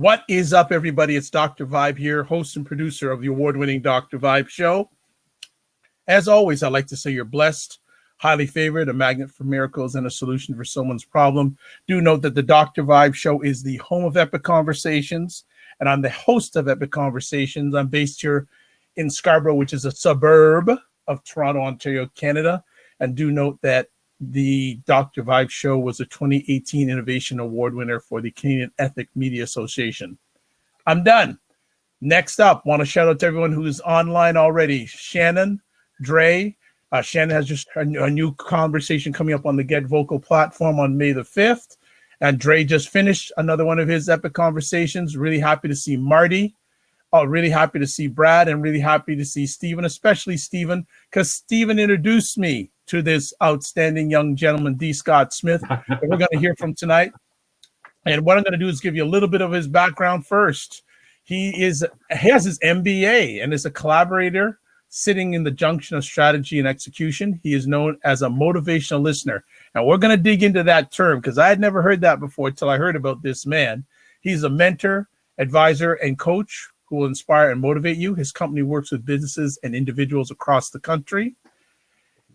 What is up, everybody? It's Dr. Vibe here, host and producer of the award-winning Dr. Vibe show. As always, I'd like to say you're blessed, highly favored, a magnet for miracles, and a solution for someone's problem. Do note that the Dr. Vibe show is the home of Epic Conversations, and I'm the host of Epic Conversations. I'm based here in Scarborough, which is a suburb of Toronto, Ontario, Canada. And do note that the Dr. Vibe show was a 2018 Innovation Award winner for the Canadian Ethic Media Association. I'm done. Next up, want to shout out to everyone who's online already. Shannon, Dre. Shannon has just a new conversation coming up on the Get Vocal platform on May the 5th. And Dre just finished another one of his epic conversations. Really happy to see Marty. Really happy to see Brad, and really happy to see Stephen, especially Stephen, because Stephen introduced me to this outstanding young gentleman, D. Scott Smith, that we're going to hear from tonight. And what I'm going to do is give you a little bit of his background first. He has his MBA and is a collaborator sitting in the junction of strategy and execution. He is known as a motivational listener. And we're going to dig into that term because I had never heard that before until I heard about this man. He's a mentor, advisor, and coach who will inspire and motivate you. His company works with businesses and individuals across the country.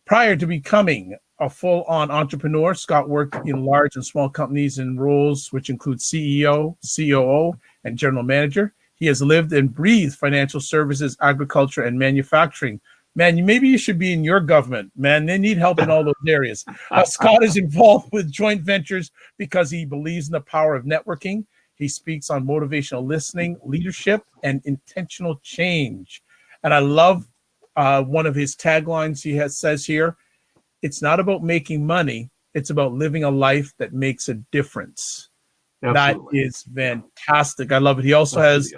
Prior to becoming a full-on entrepreneur, Scott worked in large and small companies in roles which include CEO, COO, and general manager. He has lived and breathed financial services, agriculture, and manufacturing. Man, maybe you should be in your government, man. They need help in all those areas. Scott is involved with joint ventures because he believes in the power of networking. He speaks on motivational listening, leadership, and intentional change. And I love one of his taglines says here, it's not about making money, it's about living a life that makes a difference. Absolutely. That is fantastic. I love it. He also has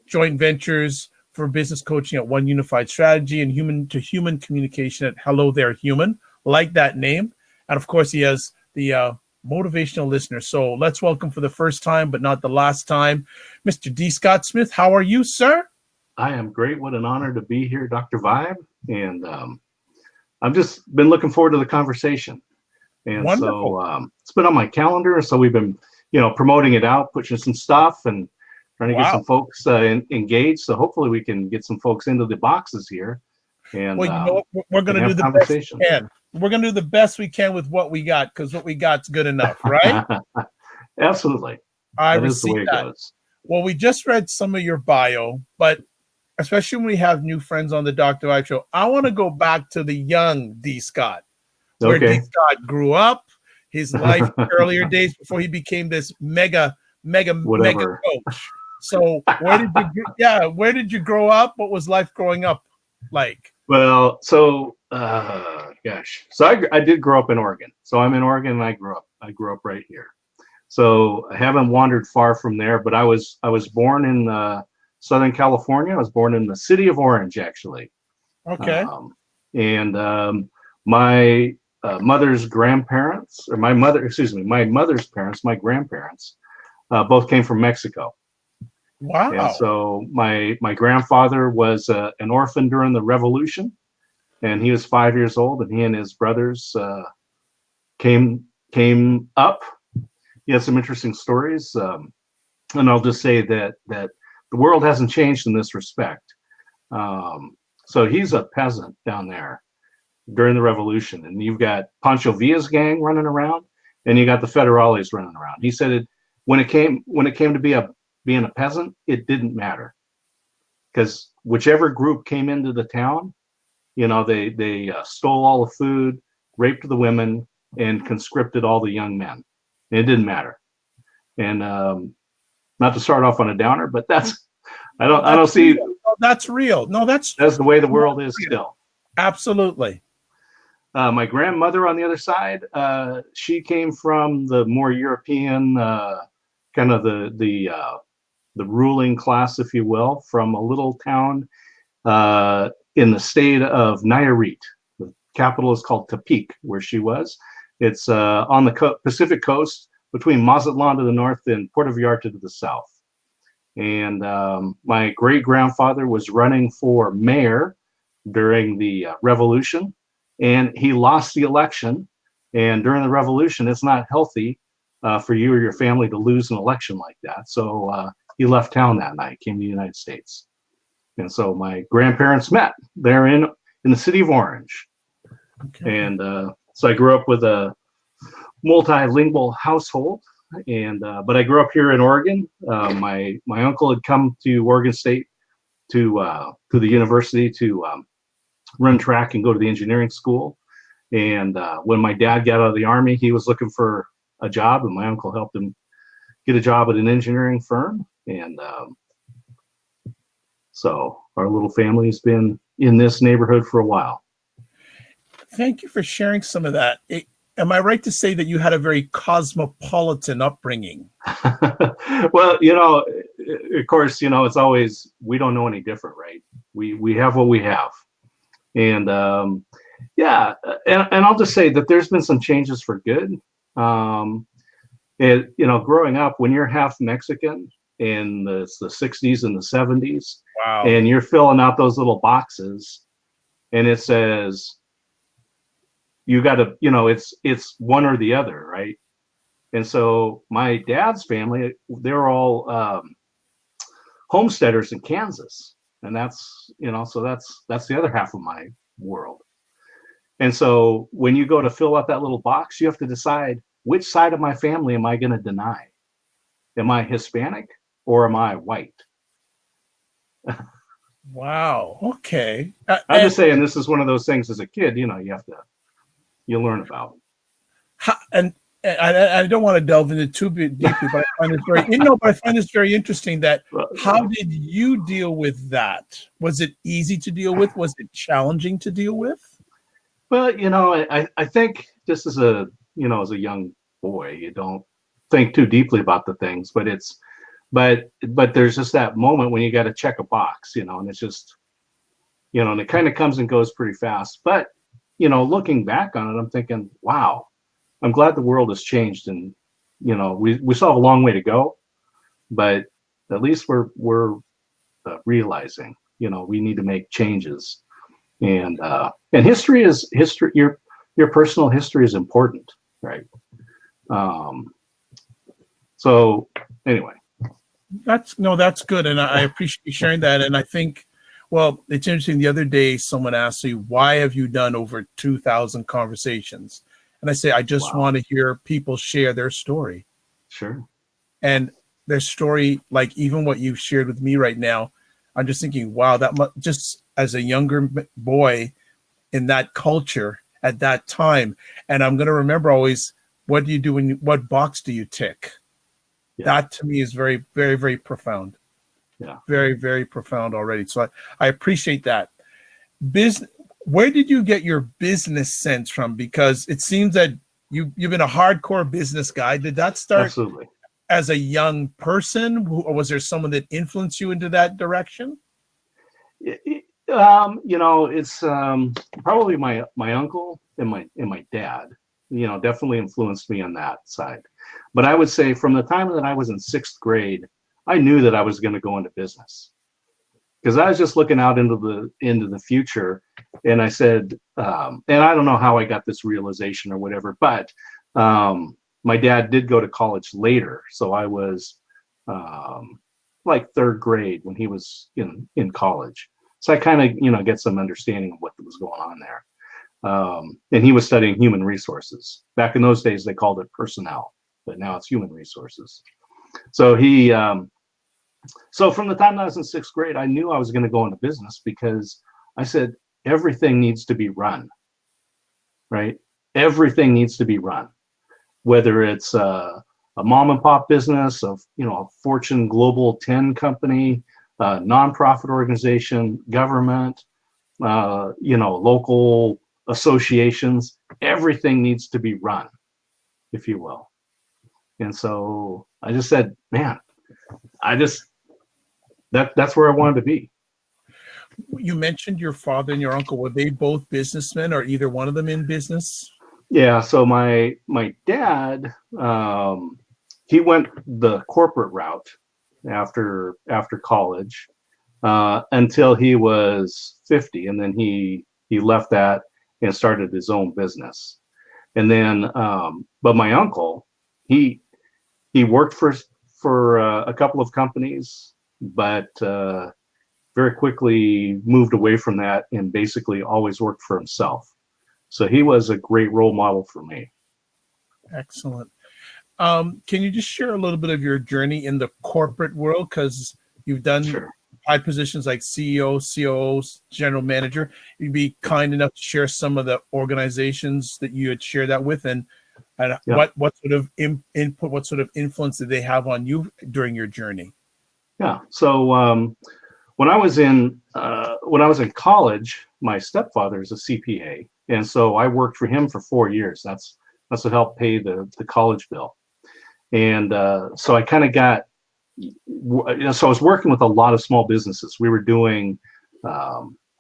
joint ventures for business coaching at One Unified Strategy and human-to-human communication at Hello There Human. Like that name. And of course, he has the Motivational Listener. So let's welcome for the first time, but not the last time, Mr. D. Scott Smith. How are you, sir? I am great. What an honor to be here, Dr. Vibe. And I've just been looking forward to the conversation. And wonderful. So it's been on my calendar. So we've been, promoting it out, pushing some stuff and trying to get some folks engaged. So hopefully we can get some folks into the boxes here. And well, we're going to do the best we can. We're going to do the best we can with what we got, because what we got's good enough, right? Absolutely. I received that. Well, we just read some of your bio, but especially when we have new friends on the Dr. Vibe show, I want to go back to the young D. Scott, where D. Scott grew up, his life earlier days before he became this mega coach. So where did you grow up? What was life growing up like? Well, so so I did grow up in Oregon. So I'm in Oregon, and I grew up right here. So I haven't wandered far from there, but I was born in Southern California. I was born in the city of Orange, actually. Okay. My mother's grandparents, or my mother's parents, my grandparents, both came from Mexico. Wow. And so my grandfather was an orphan during the Revolution, and he was 5 years old, and he and his brothers came up. He had some interesting stories, and I'll just say that the world hasn't changed in this respect. So he's a peasant down there during the Revolution, and you've got Pancho Villa's gang running around, and you got the Federales running around. He said when it came to being a peasant, it didn't matter, because whichever group came into the town, they stole all the food, raped the women, and conscripted all the young men. And it didn't matter. And not to start off on a downer, but I don't see. No, that's real. No, that's the way the world is still. Absolutely. My grandmother on the other side, she came from the more European, kind of the ruling class, if you will, from a little town in the state of Nayarit. The capital is called Tepic, where she was. It's on the Pacific coast between Mazatlan to the north and Puerto Vallarta to the south. And my great-grandfather was running for mayor during the revolution, and he lost the election. And during the revolution, it's not healthy for you or your family to lose an election like that. So he left town that night, came to the United States. And so my grandparents met there in the city of Orange. Okay. And so I grew up with a multilingual household. And but I grew up here in Oregon. My uncle had come to Oregon State to the university to run track and go to the engineering school. And when my dad got out of the Army, he was looking for a job, and my uncle helped him get a job at an engineering firm. And so our little family has been in this neighborhood for a while. Thank you for sharing some of that. Am I right to say that you had a very cosmopolitan upbringing? Well, you know, of course, you know, it's always, we don't know any different, right? We have what we have. And yeah, and I'll just say that there's been some changes for good. You know, growing up, when you're half Mexican in the 60s and the 70s, Wow. and you're filling out those little boxes, and it says you got to, you know, it's one or the other, right? And so my dad's family, they're all homesteaders in Kansas, and that's, you know, so that's the other half of my world. And so when you go to fill out that little box, you have to decide, which side of my family am I going to deny? Am I Hispanic or am I white? Wow. Okay. I'm just saying, this is one of those things as a kid, you know, you learn about. And I don't want to delve into too deeply, but I find this very, but I find this very interesting that how did you deal with that? Was it easy to deal with? Was it challenging to deal with? Well, you know, I think just as a young boy, you don't think too deeply about the things, but there's just that moment when you got to check a box, you know, and it's just, you know, and it kind of comes and goes pretty fast. But, you know, looking back on it, I'm thinking, wow, I'm glad the world has changed, and, you know, we still have a long way to go, but at least we're realizing, you know, we need to make changes. And history. Your personal history is important, right? So anyway, that's good, and I appreciate you sharing that. And I think, well, it's interesting. The other day, someone asked me, "Why have you done over 2,000 conversations?" And I say, I just want to hear people share their story. Sure. And their story, like even what you've shared with me right now, I'm just thinking, wow, just as a younger boy in that culture at that time. And I'm going to remember always, what do you do what box do you tick? Yeah. That to me is very, very, very profound. Yeah. Very, very profound already. So I appreciate that. Where did you get your business sense from? Because it seems that you've been a hardcore business guy. Did that start Absolutely as a young person, or was there someone that influenced you into that direction? You know, it's probably my uncle and my dad. You know, definitely influenced me on that side. But I would say from the time that I was in 6th grade, I knew that I was going to go into business, because I was just looking out into the future, and I said, and I don't know how I got this realization or whatever, but my dad did go to college later, so I was like 3rd grade when he was in college, so I kind of, you know, get some understanding of what was going on there. And he was studying human resources. Back in those days, they called it personnel, but now it's human resources. So so from the time I was in 6th grade, I knew I was going to go into business, because I said, everything needs to be run, right? Everything needs to be run, whether it's a mom and pop business, of, you know, a Fortune Global 10 company, nonprofit organization, government, you know, local associations. Everything needs to be run, if you will. And so I just said, man, that's where I wanted to be. You mentioned your father and your uncle. Were they both businessmen, or either one of them in business? Yeah. So my dad, he went the corporate route after college until he was 50, and then he left that and started his own business. And then, but my uncle, he he worked for a couple of companies, but very quickly moved away from that and basically always worked for himself. So he was a great role model for me. Excellent. Can you just share a little bit of your journey in the corporate world? Because you've done Sure. high positions like CEO, COO, general manager. You'd be kind enough to share some of the organizations that you had shared that with, and Yeah. what sort of input, what sort of influence did they have on you during your journey? Yeah. So when I was in college, my stepfather is a CPA, and so I worked for him for 4 years. That's what helped pay the college bill. And so I kind of got, so I was working with a lot of small businesses. We were doing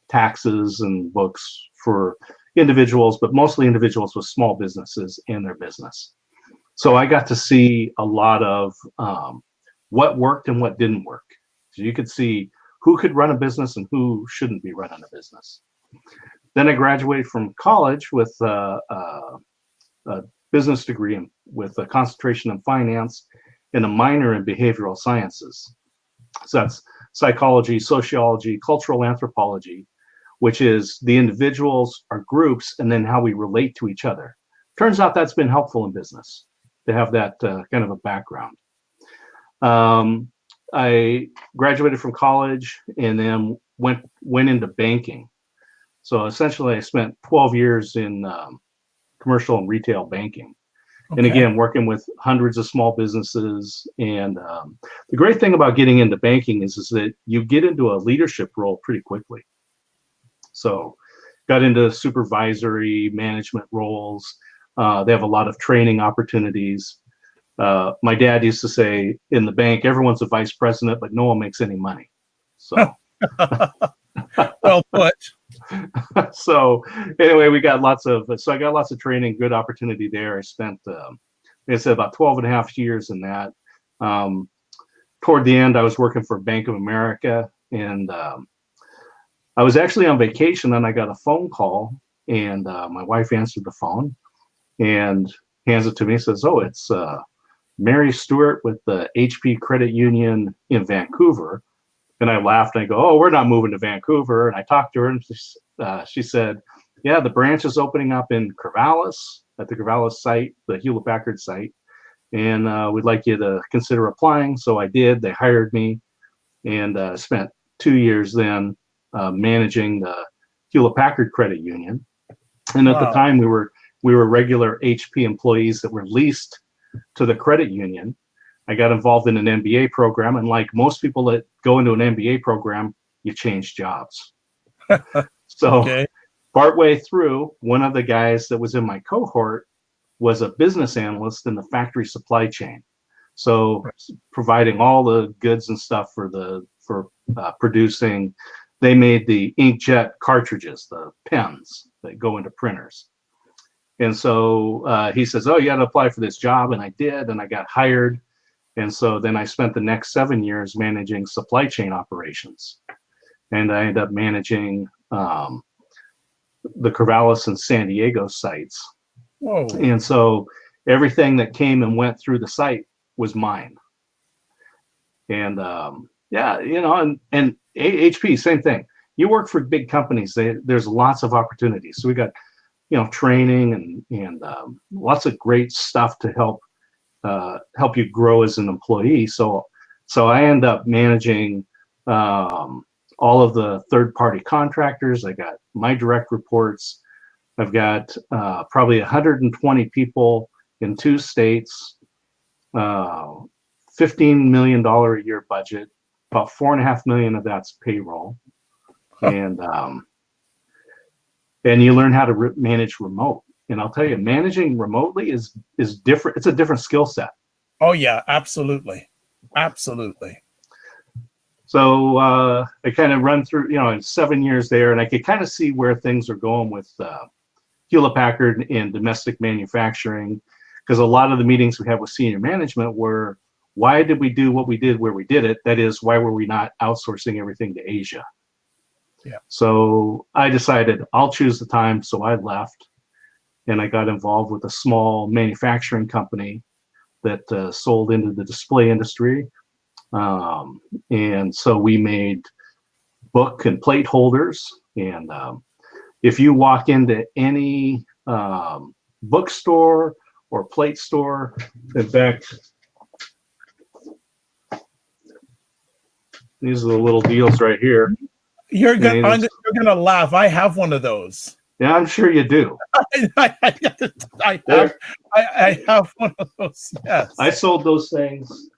taxes and books for individuals, but mostly individuals with small businesses in their business. So I got to see a lot of what worked and what didn't work. So you could see who could run a business and who shouldn't be running a business. Then I graduated from college with a business degree with a concentration in finance and a minor in behavioral sciences. So that's psychology, sociology, cultural anthropology, which is the individuals, our groups, and then how we relate to each other. Turns out that's been helpful in business to have that kind of a background. I graduated from college and then went into banking. So essentially, I spent 12 years in commercial and retail banking. Okay. And again, working with hundreds of small businesses. And the great thing about getting into banking is that you get into a leadership role pretty quickly. So got into supervisory management roles. They have a lot of training opportunities. My dad used to say, in the bank, everyone's a vice president, but no one makes any money. So, well put. So anyway, I got lots of training, good opportunity there. I spent, like I said, about 12 and a half years in that. Toward the end, I was working for Bank of America, and I was actually on vacation, and I got a phone call, and my wife answered the phone and hands it to me, says, "Oh, it's Mary Stewart with the HP Credit Union in Vancouver." And I laughed and I go, "Oh, we're not moving to Vancouver." And I talked to her, and she said, "Yeah, the branch is opening up in Corvallis, at the Corvallis site, the Hewlett Packard site. And we'd like you to consider applying." So I did. They hired me, and spent 2 years then managing the Hewlett Packard Credit Union. And at the time, we were regular HP employees that were leased to the credit union. I got involved in an MBA program, and like most people that go into an MBA program, you change jobs. So Okay. partway through, one of the guys that was in my cohort was a business analyst in the factory supply chain. So providing all the goods and stuff for producing. They made the inkjet cartridges, the pens that go into printers. And so he says, "Oh, you got to apply for this job." And I did, and I got hired. And so then I spent the next 7 years managing supply chain operations. And I ended up managing the Corvallis and San Diego sites. Whoa. And so everything that came and went through the site was mine. And yeah, and HP, same thing. You work for big companies, there's lots of opportunities. So we got, training and lots of great stuff to help you grow as an employee. So I end up managing all of the third-party contractors. I got my direct reports. I've got probably 120 people in 2 states, $15 million a year budget, about $4.5 million of that's payroll. And you learn how to manage remote. And I'll tell you, managing remotely is different. It's a different skill set. Oh yeah, absolutely. Absolutely. So I kind of run through, 7 years there, and I could kind of see where things are going with Hewlett Packard and domestic manufacturing, because a lot of the meetings we had with senior management were, why did we do what we did where we did it? That is, why were we not outsourcing everything to Asia? Yeah. So I decided I'll choose the time. So I left, and I got involved with a small manufacturing company that sold into the display industry. And so we made book and plate holders. And if you walk into any bookstore or plate store, in fact, these are the little deals right here. You're gonna laugh. I have one of those. Yeah, I'm sure you do. I have one of those. Yes. I sold those things.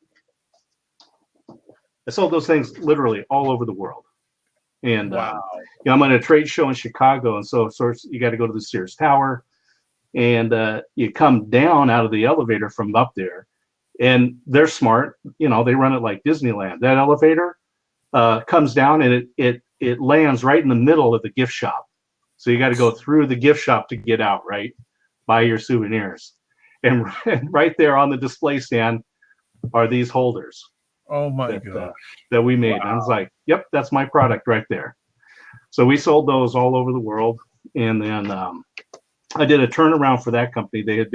I sold those things literally all over the world. And Wow. I'm at a trade show in Chicago, and so you got to go to the Sears Tower, and you come down out of the elevator from up there, and they're smart. They run it like Disneyland. That elevator comes down, and it lands right in the middle of the gift shop. So you got to go through the gift shop to get out, right? Buy your souvenirs. And right there on the display stand are these holders. Oh my God. That we made. Wow. And I was like, yep, that's my product right there. So we sold those all over the world. And then I did a turnaround for that company. They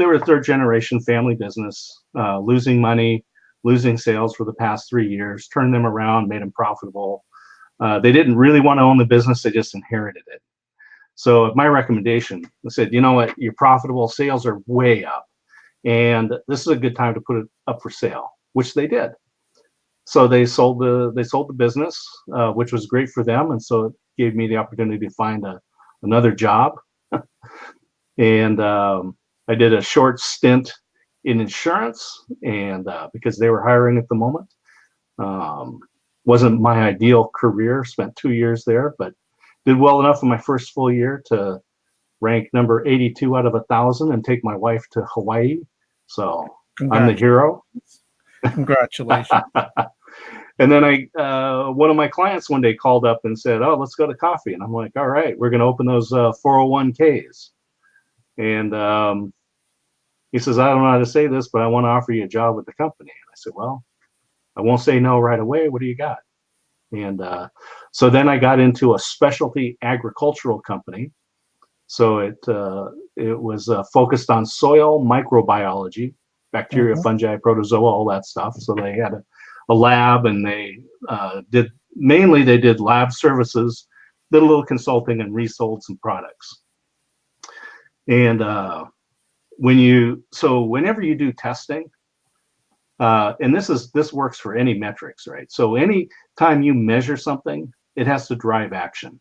were a third generation family business, losing money, losing sales for the past 3 years, turned them around, made them profitable. They didn't really want to own the business. They just inherited it. So my recommendation, I said, you know what, you're profitable, sales are way up, and this is a good time to put it up for sale, which they did. So they sold the business, which was great for them, and so it gave me the opportunity to find another job. And I did a short stint in insurance, and because they were hiring at the moment. Wasn't my ideal career, spent 2 years there, but did well enough in my first full year to rank number 82 out of 1,000 and take my wife to Hawaii. So I'm the hero. Congratulations. And then one of my clients one day called up and said, oh, let's go to coffee. And I'm like, all right, we're going to open those 401ks. And he says, I don't know how to say this, but I want to offer you a job with the company. And I said, well, I won't say no right away. What do you got? And so then I got into a specialty agricultural company. So it was focused on soil microbiology, bacteria, fungi, protozoa, all that stuff. So they had a lab, and they did lab services, did a little consulting, and resold some products. And whenever you do testing, and this works for any metrics, right? So any time you measure something, it has to drive action.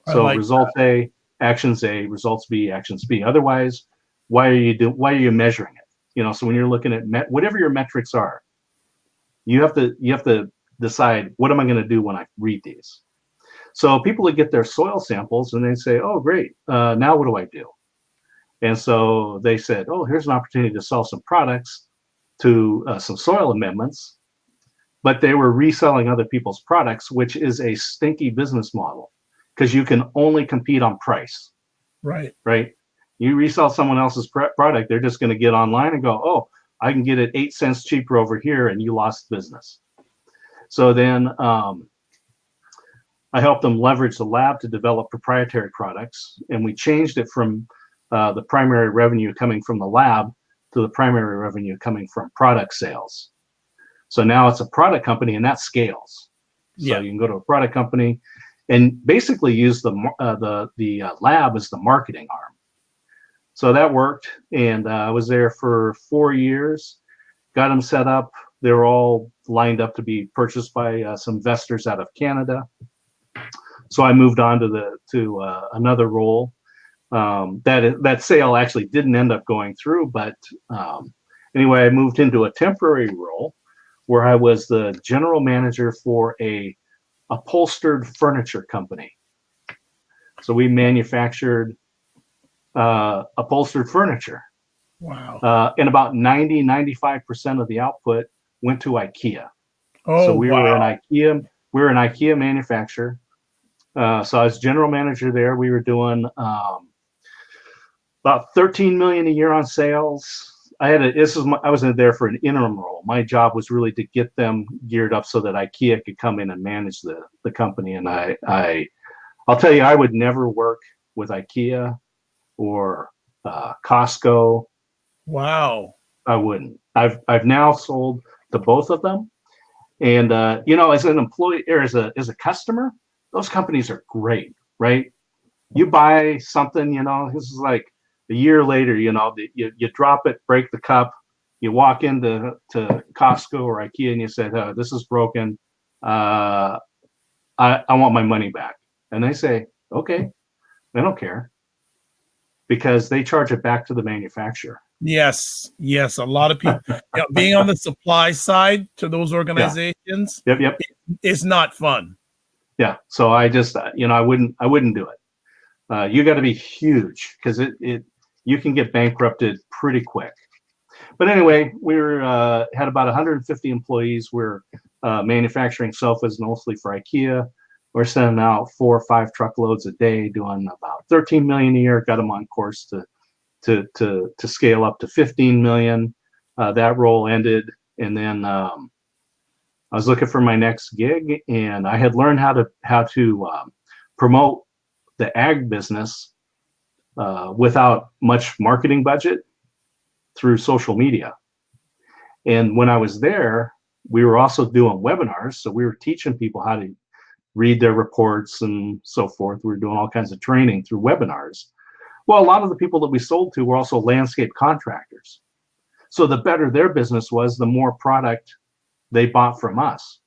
So result A, actions A, results B, actions B. Otherwise, why are you measuring it? So when you're looking at whatever your metrics are, you have to decide, what am I going to do when I read these? So people would get their soil samples and they say, oh, great, now what do I do? And so they said, oh, here's an opportunity to sell some products to some soil amendments, but they were reselling other people's products, which is a stinky business model because you can only compete on price. Right. You resell someone else's product, they're just going to get online and go, oh, I can get it 8 cents cheaper over here, and you lost business. So then I helped them leverage the lab to develop proprietary products, and we changed it from the primary revenue coming from the lab to the primary revenue coming from product sales. So now it's a product company, and that scales. So you can go to a product company and basically use the lab as the marketing arm. So that worked, and I was there for 4 years, got them set up. They were all lined up to be purchased by some investors out of Canada. So I moved on to another role. That sale actually didn't end up going through, but anyway, I moved into a temporary role where I was the general manager for a upholstered furniture company. So we manufactured upholstered furniture. Wow. And about 95% of the output went to IKEA. Oh, so we were an IKEA manufacturer. So I was general manager there. We were doing about 13 million a year on sales. I was in there for an interim role. My job was really to get them geared up so that IKEA could come in and manage the company. And I'll tell you, I would never work with IKEA or Costco. Wow. I wouldn't. I've now sold to both of them, and as an employee or as a customer, those companies are great, right? You buy something, this is like a year later, you drop it, break the cup, you walk into Costco or IKEA and you said, this is broken. I want my money back. And they say, okay, they don't care because they charge it back to the manufacturer. Yes. A lot of people, being on the supply side to those Yeah. organizations Yep. is not fun. Yeah. So I just, I wouldn't do it. You got to be huge because you can get bankrupted pretty quick. But anyway, had about 150 employees. We're manufacturing sofas mostly for IKEA. We're sending out 4 or 5 truckloads a day, doing about 13 million a year. Got them on course to scale up to 15 million. That role ended, and then I was looking for my next gig, and I had learned how to promote the ag business without much marketing budget through social media. And when I was there, we were also doing webinars. So we were teaching people how to read their reports and so forth. We were doing all kinds of training through webinars. Well, a lot of the people that we sold to were also landscape contractors. So the better their business was, the more product they bought from us.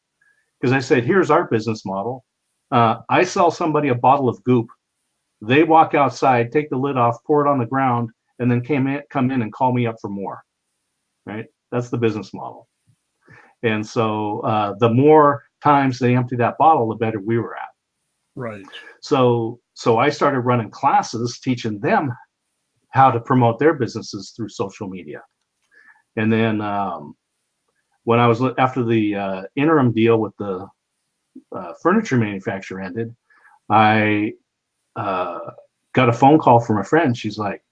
Because I said, here's our business model. I sell somebody a bottle of goop. They walk outside, take the lid off, pour it on the ground, and then come in and call me up for more. Right? That's the business model. And so the more times they empty that bottle, the better we were at. Right. So I started running classes teaching them how to promote their businesses through social media. And then when I was after the interim deal with the furniture manufacturer ended, I got a phone call from a friend. She's like,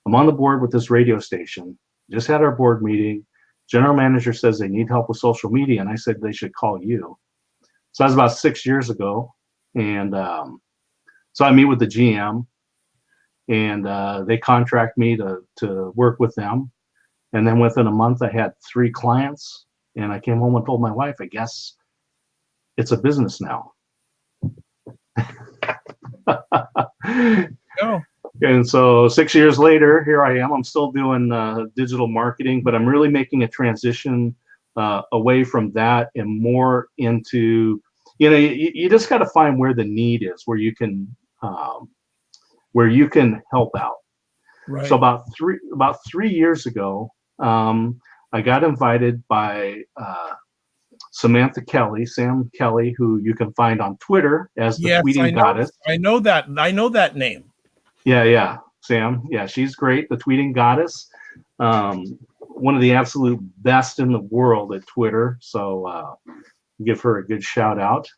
I'm on the board with this radio station. Just had our board meeting. General manager says they need help with social media. And I said they should call you. So that was about 6 years ago. And so I meet with the GM, and they contract me to work with them. And then within a month, I had 3 clients. And I came home and told my wife, I guess it's a business now. Oh. And so 6 years later, here I am. I'm still doing digital marketing, but I'm really making a transition away from that and more into, you just got to find where the need is, where you can help out. Right. So about 3 years ago, I got invited by Sam Kelly, who you can find on Twitter as the Tweeting Goddess. I know that name. Yeah, Sam. Yeah, she's great. The Tweeting Goddess, one of the absolute best in the world at Twitter. So give her a good shout out.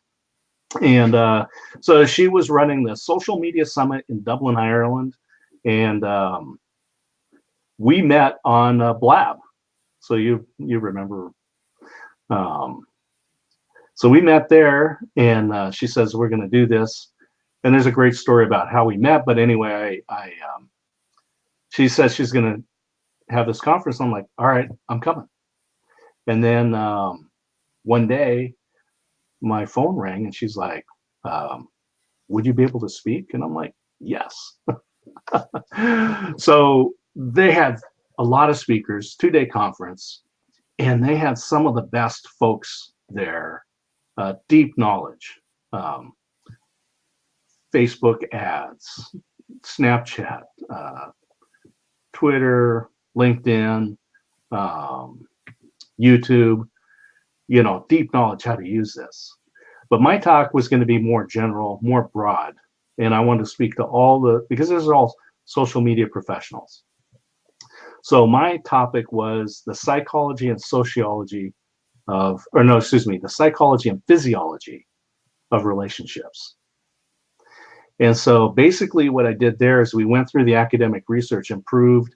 And so she was running the Social Media Summit in Dublin, Ireland, and we met on Blab. So you remember. So we met there, and she says we're going to do this. And there's a great story about how we met. But anyway, she says she's going to have this conference. I'm like, all right, I'm coming. And then one day, my phone rang, and she's like, would you be able to speak? And I'm like, yes. So they had a lot of speakers, 2-day conference, and they had some of the best folks there, deep knowledge. Facebook ads, Snapchat, Twitter, LinkedIn, YouTube, deep knowledge how to use this. But my talk was going to be more general, more broad. And I wanted to speak to because these are all social media professionals. So my topic was the psychology and sociology the psychology and physiology of relationships. And so basically what I did there is we went through the academic research and proved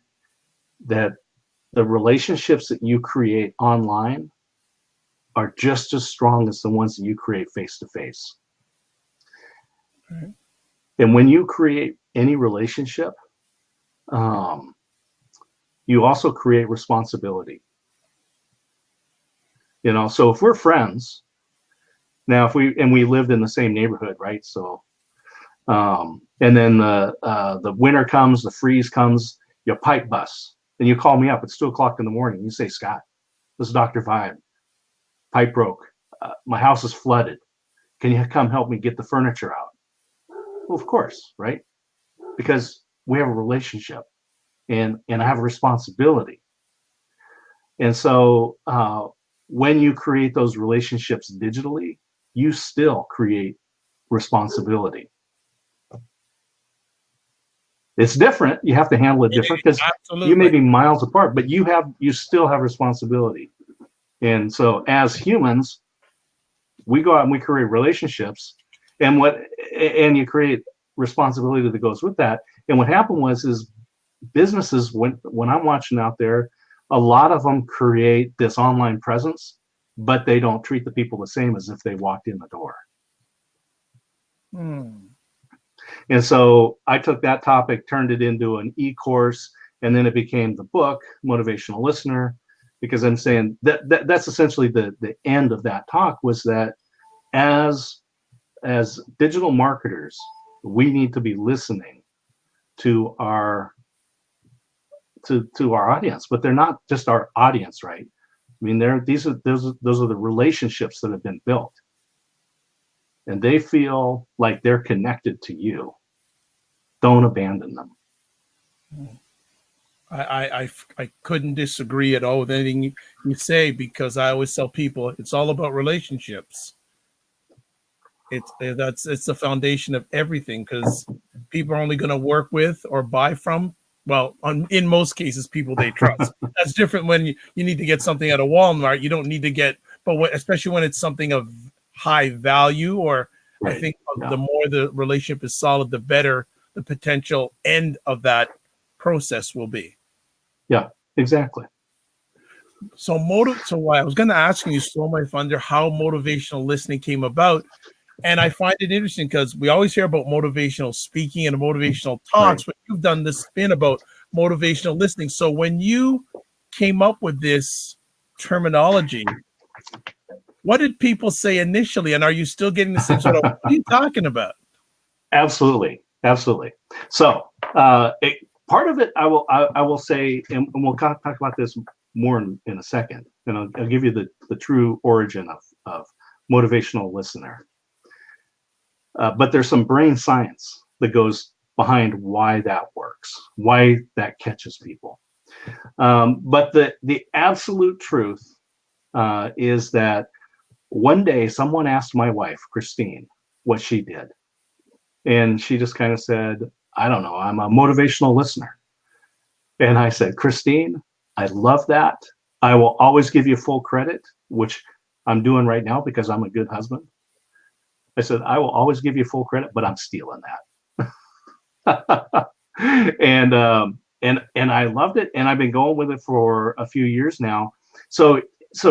that the relationships that you create online are just as strong as the ones that you create face-to-face. Right. And when you create any relationship, you also create responsibility. So if we're friends now, if we lived in the same neighborhood, right? So, and then the winter comes, the freeze comes, your pipe busts, and you call me up. It's 2 o'clock in the morning. You say, Scott, this is Dr. Vibe. Pipe broke. My house is flooded. Can you come help me get the furniture out? Well, of course, right? Because we have a relationship, and I have a responsibility. And so when you create those relationships digitally, you still create responsibility. It's different. You have to handle it different because you may be miles apart, but you still have responsibility. And so as humans, we go out and we create relationships, and you create responsibility that goes with that. And what happened is businesses, when I'm watching out there, a lot of them create this online presence, but they don't treat the people the same as if they walked in the door. And so I took that topic, turned it into an e-course, and then it became the book, Motivational Listener, because I'm saying that's essentially the end of that talk, was that as digital marketers, we need to be listening to our audience, but they're not just our audience, right? I mean, those are the relationships that have been built, and they feel like they're connected to you. Don't abandon them. I couldn't disagree at all with anything you say, because I always tell people it's all about relationships. It's the foundation of everything, because people are only going to work with or buy from, well, in most cases, people they trust. That's different when you need to get something at a Walmart. You don't need to get, especially when it's something of high value, or right. I think the more the relationship is solid, the better the potential end of that process will be. Yeah, exactly. So I was going to ask you, stole my thunder, how motivational listening came about. And I find it interesting because we always hear about motivational speaking and motivational talks, right. But you've done this spin about motivational listening. So when you came up with this terminology, what did people say initially? And are you still getting the same sort of, what are you talking about? Absolutely. So part of it, I will say, and we'll talk about this more in a second, and I'll give you the true origin of motivational listener. But there's some brain science that goes behind why that works, why that catches people. But the absolute truth is that one day someone asked my wife, Christine, what she did. And she just kind of said, I don't know, I'm a motivational listener. And I said, Christine, I love that. I will always give you full credit, which I'm doing right now because I'm a good husband. I said, I will always give you full credit, but I'm stealing that. and I loved it. And I've been going with it for a few years now. So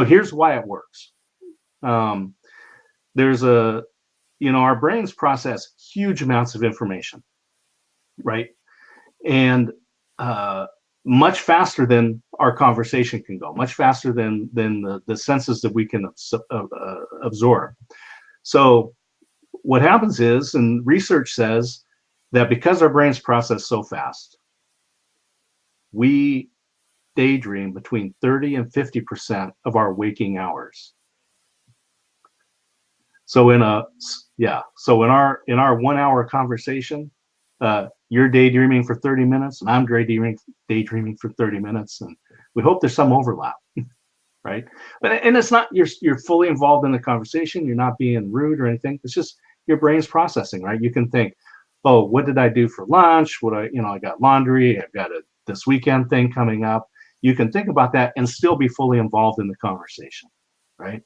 here's why it works. There's our brains process huge amounts of information, right? And much faster than our conversation can go, much faster than the senses that we can absorb. So what happens is, and research says, that because our brains process so fast, we daydream between 30 and 50% of our waking hours. So in our 1 hour conversation, you're daydreaming for 30 minutes, and I'm daydreaming for 30 minutes, and we hope there's some overlap, right? And it's not you're fully involved in the conversation. You're not being rude or anything. It's just your brain's processing, right? You can think, oh, what did I do for lunch? I got laundry. I've got this weekend thing coming up. You can think about that and still be fully involved in the conversation, right?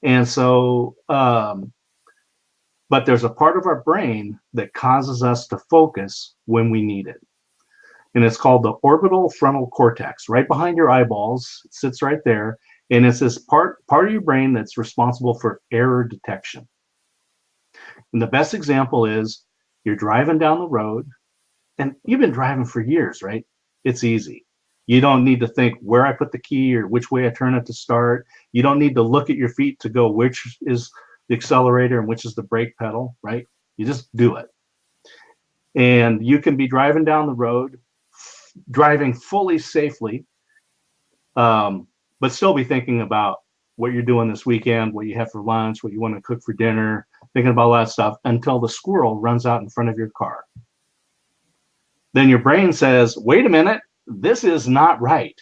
And so, but there's a part of our brain that causes us to focus when we need it. And it's called the orbital frontal cortex, right behind your eyeballs. It sits right there. And it's this part of your brain that's responsible for error detection. And the best example is you're driving down the road, and you've been driving for years, right? It's easy. You don't need to think where I put the key or which way I turn it to start. You don't need to look at your feet to go which is the accelerator and which is the brake pedal, right? You just do it. And you can be driving down the road, driving fully safely, but still be thinking about what you're doing this weekend, what you have for lunch, what you want to cook for dinner, thinking about all that stuff until the squirrel runs out in front of your car. Then your brain says, wait a minute, this is not right.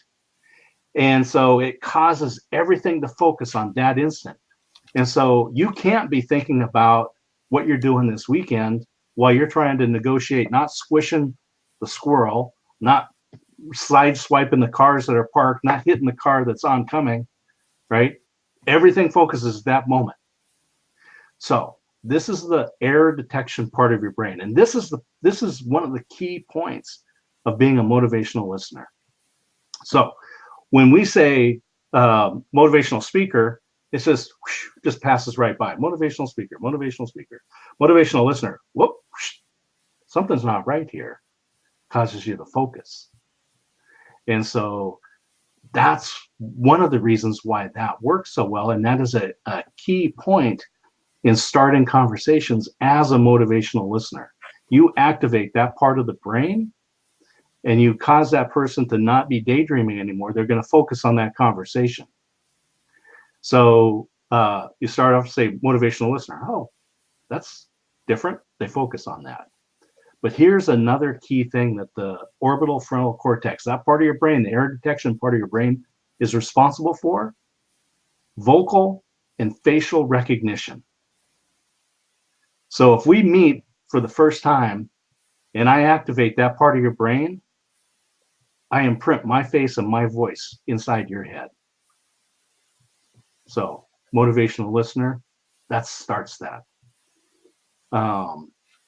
And so it causes everything to focus on that instant. And so you can't be thinking about what you're doing this weekend while you're trying to negotiate, not squishing the squirrel, not side swiping the cars that are parked, not hitting the car that's oncoming, right? Everything focuses that moment. So this is the error detection part of your brain. And this is one of the key points of being a motivational listener. So when we say motivational speaker, it says just passes right by. Motivational speaker, motivational speaker, motivational listener. Whoop, something's not right here. Causes you to focus. And so that's one of the reasons why that works so well. And that is a key point in starting conversations as a motivational listener. You activate that part of the brain and you cause that person to not be daydreaming anymore. They're going to focus on that conversation. So you start off, say, motivational listener. Oh, that's different. They focus on that. But here's another key thing that the orbital frontal cortex, that part of your brain, the error detection part of your brain, is responsible for: vocal and facial recognition. So if we meet for the first time and I activate that part of your brain, I imprint my face and my voice inside your head. So motivational listener, that starts that.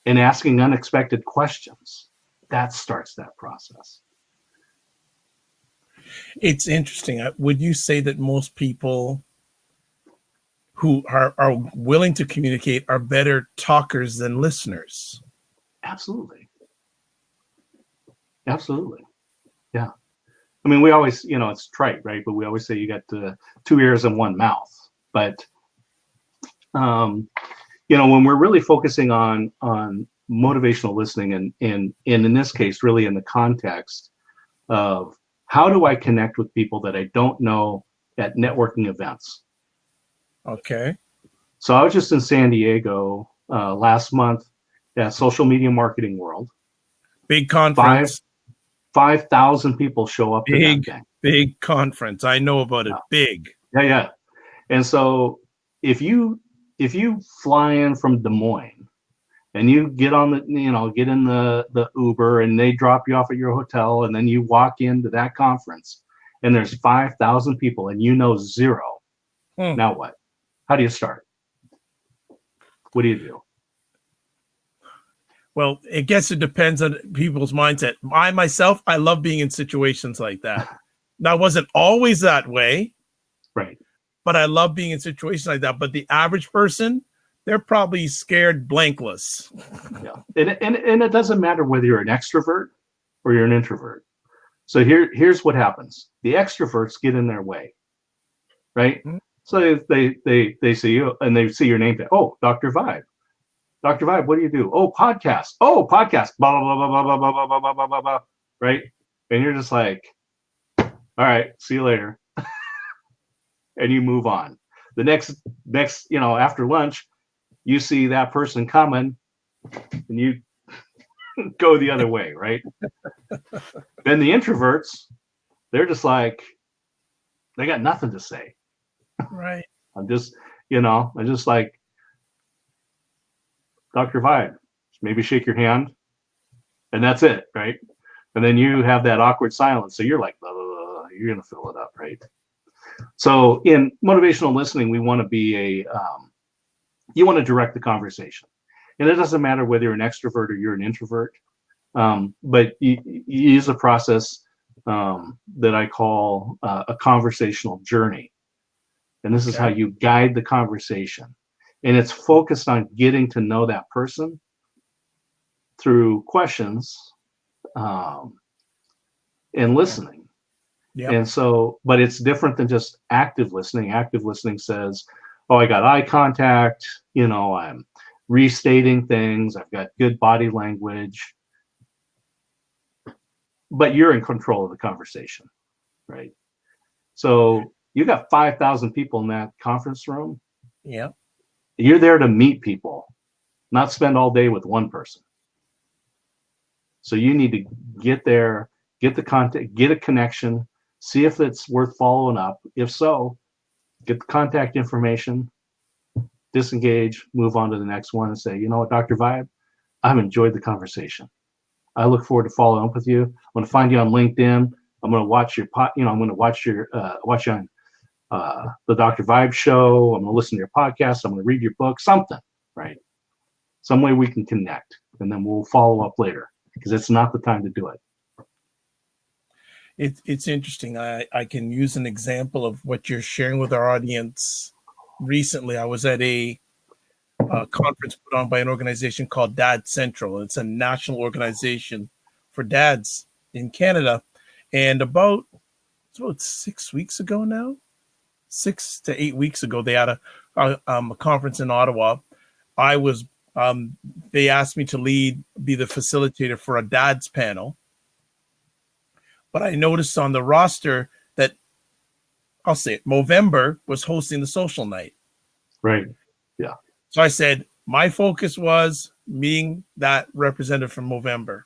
And asking unexpected questions, that starts that process. It's interesting. Would you say that most people who are willing to communicate are better talkers than listeners? Absolutely. Absolutely. Yeah. I mean, we always, it's trite, right? But we always say you got 2 ears and 1 mouth. But, when we're really focusing on motivational listening and in this case, really in the context of how do I connect with people that I don't know at networking events? Okay. So I was just in San Diego last month at Social Media Marketing World. Big conference. 5,000 people show up to that thing. Big conference. I know about it. Yeah. Big. Yeah. And so if you fly in from Des Moines and you get on get in the Uber and they drop you off at your hotel and then you walk into that conference and there's 5,000 people and zero. Now what? How do you start? What do you do? Well, I guess it depends on people's mindset. I love being in situations like that. Now, it wasn't always that way. Right. But I love being in situations like that. But the average person, they're probably scared blankless. Yeah. And it doesn't matter whether you're an extrovert or you're an introvert. So here's what happens. The extroverts get in their way. Right? Mm-hmm. So they see you and they see your name. Oh, Dr. Vibe. Dr. Vibe, what do you do? Oh, podcast. Oh, podcast. Blah, blah, blah, blah, blah, blah, blah, blah, blah, blah, blah. Right? And you're just like, all right, see you later. And you move on. The next, after lunch, you see that person coming and you go the other way, right? Then the introverts, they're just like, they got nothing to say. Right. I'm just like, Dr. Vibe, maybe shake your hand. And that's it, right? And then you have that awkward silence. So you're like, blah, blah, blah, you're going to fill it up, right? So in motivational listening, we want to be you want to direct the conversation. And it doesn't matter whether you're an extrovert or you're an introvert, but you use a process that I call a conversational journey. And this is how you guide the conversation. And it's focused on getting to know that person through questions and listening. Yeah. And so, but it's different than just active listening. Active listening says, oh, I got eye contact, I'm restating things, I've got good body language, but you're in control of the conversation, right? So you got 5,000 people in that conference room. Yeah. You're there to meet people, not spend all day with one person. So you need to get there, get the contact, get a connection, see if it's worth following up. If so, get the contact information, disengage, move on to the next one and say, you know what, Dr. Vibe, I've enjoyed the conversation. I look forward to following up with you. I'm going to find you on LinkedIn. I'm going to watch your I'm going to watch you on the Dr. Vibe show. I'm going to listen to your podcast. I'm going to read your book, something, right? Some way we can connect, and then we'll follow up later, because it's not the time to do it. It's interesting. I can use an example of what you're sharing with our audience. Recently, I was at a conference put on by an organization called Dad Central. It's a national organization for dads in Canada. And about 6 weeks ago now, 6 to 8 weeks ago, they had a conference in Ottawa. I was they asked me to be the facilitator for a dad's panel. But I noticed on the roster that, I'll say it, Movember was hosting the social night. Right. Yeah. So I said, my focus was meeting that representative from Movember.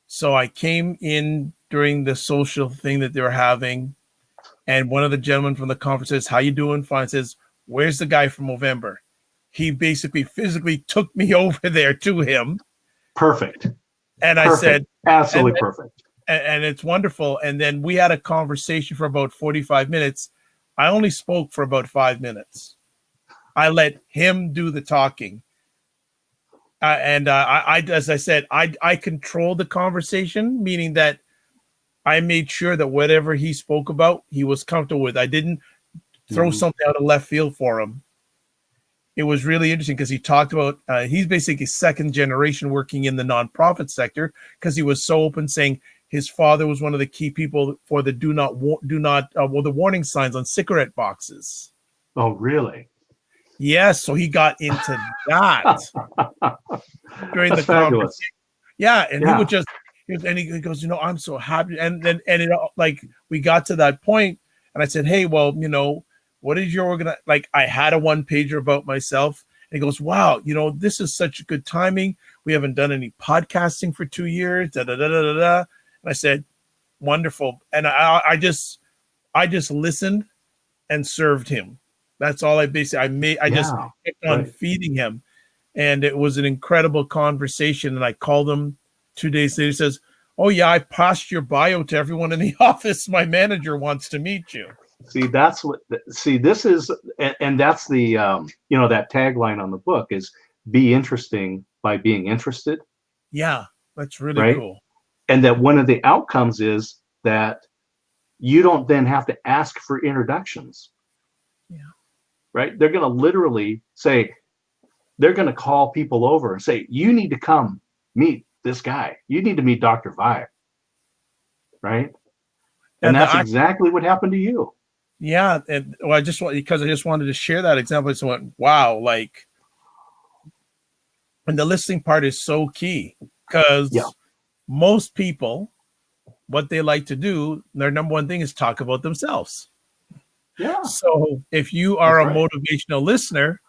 So I came in during the social thing that they were having, and one of the gentlemen from the conference says, how you doing? Fine. Says, where's the guy from Movember? He basically physically took me over there to him. Perfect. And I Perfect. said, Absolutely perfect. And it's wonderful. And then we had a conversation for about 45 minutes. I only spoke for about 5 minutes. I let him do the talking. As I said, I controlled the conversation, meaning that I made sure that whatever he spoke about, he was comfortable with. I didn't throw something out of left field for him. It was really interesting because he talked about, he's basically second generation working in the nonprofit sector, because he was so open, saying his father was one of the key people for the the warning signs on cigarette boxes. Oh, really? Yes. So he got into that during That's the fabulous. conversation. Yeah. And Yeah. he goes, I'm so happy. And then, we got to that point and I said, hey, well, what is your like, I had a one pager about myself. And he goes, wow, this is such good timing. We haven't done any podcasting for 2 years. Da, da, da, da, da, da. And I said, wonderful. And I just listened and served him. That's all I just kept on feeding him. And it was an incredible conversation. And I called him 2 days later. He says, oh yeah, I passed your bio to everyone in the office. My manager wants to meet you. See, this is, and that's the, that tagline on the book is be interesting by being interested. Yeah, that's really cool. And that one of the outcomes is that you don't then have to ask for introductions. Yeah. Right. They're going to literally say, they're going to call people over and say, you need to come meet this guy. You need to meet Dr. Vibe. Right. And that's exactly what happened to you. Yeah. And I just wanted to share that example. I just went, wow, like, and the listening part is so key, because most people, what they like to do, their number one thing is talk about themselves. Yeah. So if you are a motivational listener,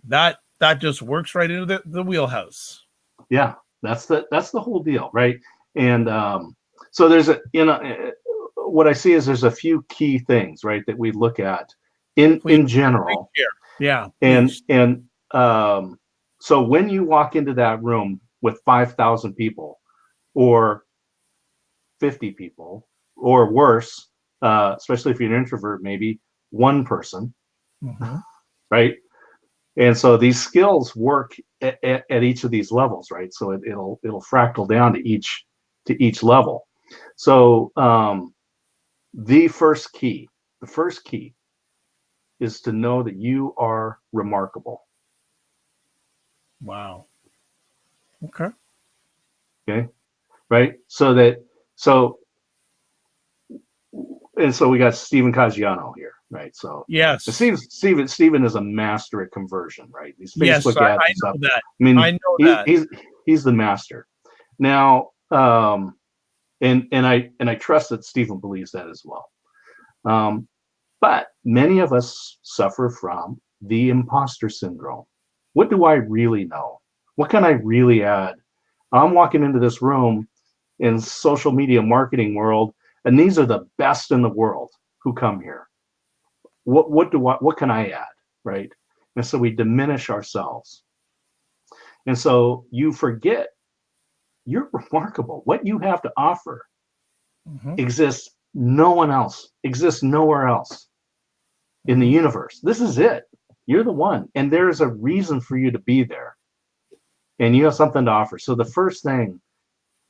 that just works right into the wheelhouse. Yeah, that's the whole deal, right? And so there's what I see is there's a few key things, right, that we look at in general. Yeah. And so when you walk into that room with 5,000 people or 50 people or worse, especially if you're an introvert, maybe one person, right? And so these skills work at each of these levels, right? So it'll fractal down to each level. So the first key is to know that you are remarkable. Wow. Okay. Okay. Right. So and so we got Stephen Caggiano here, right? So and Yes. Stephen is a master at conversion, right? These Yes, Facebook ads I and stuff. know that. I mean, I know that. he's the master. Now, and I trust that Stephen believes that as well. But many of us suffer from the imposter syndrome. What do I really know? What can I really add? I'm walking into this room in social media marketing world, and these are the best in the world who come here. What can I add, right? And so we diminish ourselves. And so you forget you're remarkable. What you have to offer exists exists nowhere else in the universe. This is it. You're the one. And there's a reason for you to be there. And you have something to offer. So the first thing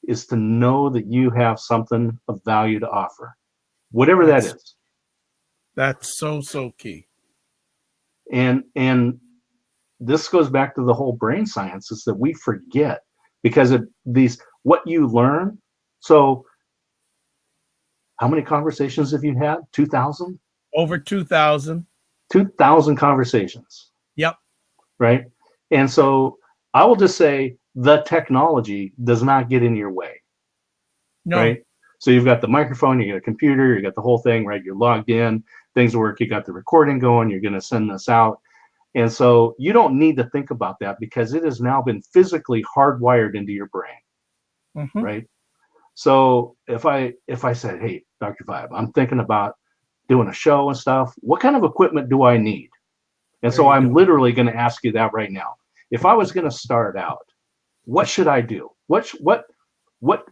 is to know that you have something of value to offer, whatever that is. That's so key. And this goes back to the whole brain science, is that we forget because of these what you learn. So how many conversations have you had? 2,000? Over 2,000. 2,000 conversations. Yep. Right. And so I will just say the technology does not get in your way. No. Right. So you've got the microphone, you got a computer, you got the whole thing, right? You're logged in, things work, you got the recording going, you're going to send this out. And so you don't need to think about that because it has now been physically hardwired into your brain. Right. So if I said, hey, Dr. Vibe, I'm thinking about doing a show and stuff, what kind of equipment do I need? And so I'm literally going to ask you that right now. If I was going to start out, what should I do? What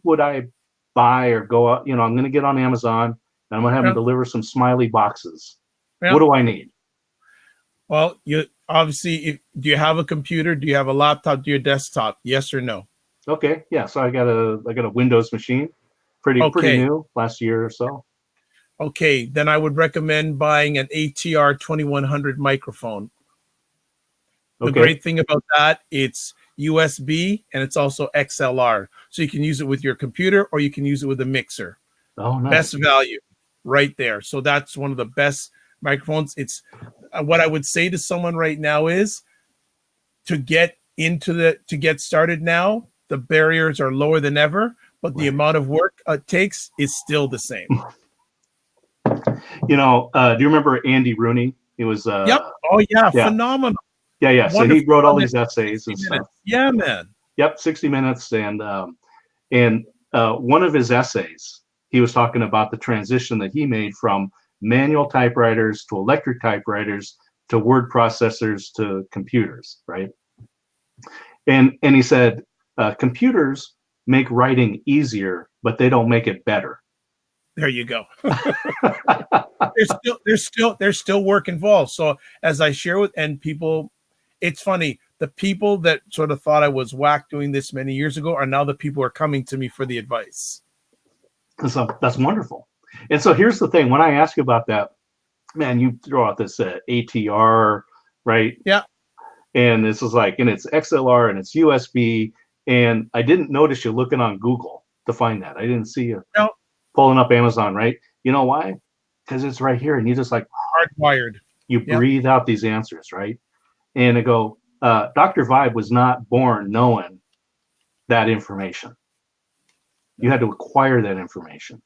would I buy or go out? I'm going to get on Amazon and I'm going to have them deliver some smiley boxes. What do I need? Well, you obviously, do you have a computer? Do you have a laptop? Do you have a desktop? Yes or no? Okay. Yeah. So I got a Windows machine, pretty new, last year or so. Okay. Then I would recommend buying an ATR 2100 microphone. The great thing about that, it's USB and it's also XLR. So you can use it with your computer or you can use it with a mixer. Oh, nice. Best value right there. So that's one of the best microphones. It's what I would say to someone right now is to get started now, the barriers are lower than ever, but the amount of work it takes is still the same. Do you remember Andy Rooney? He was Yep. Oh yeah. Phenomenal. Yeah. So he wrote all these essays and stuff. Yeah, man. Yep, 60 Minutes. And one of his essays, he was talking about the transition that he made from manual typewriters to electric typewriters to word processors to computers, right? And he said, computers make writing easier, but they don't make it better. There you go. there's still work involved. So as I share with people, it's funny. The people that sort of thought I was whack doing this many years ago are now the people who are coming to me for the advice. And so that's wonderful. And so here's the thing. When I ask you about that, man, you throw out this ATR, right? Yeah. And this is and it's XLR and it's USB. And I didn't notice you looking on Google to find that. I didn't see you pulling up Amazon, right? You know why? Because it's right here. And you just hardwired. You breathe out these answers, right? And I go, Dr. Vibe was not born knowing that information. You had to acquire that information.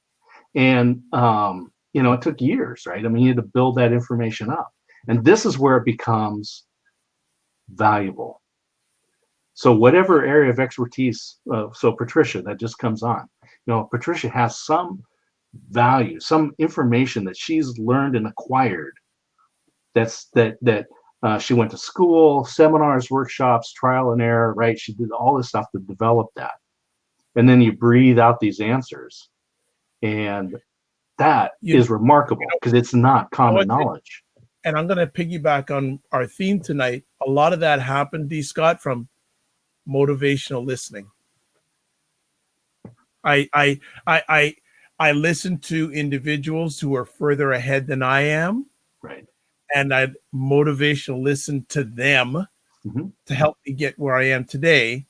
And, it took years, right? I mean, you had to build that information up. And this is where it becomes valuable. So whatever area of expertise, so Patricia, that just comes on, Patricia has some value, some information that she's learned and acquired. That she went to school, seminars, workshops, trial and error, right? She did all this stuff to develop that. And then you breathe out these answers. And that is remarkable because it's not common knowledge. And I'm going to piggyback on our theme tonight. A lot of that happened, D. Scott, from motivational listening. I listen to individuals who are further ahead than I am. Right. And I motivational listen to them to help me get where I am today.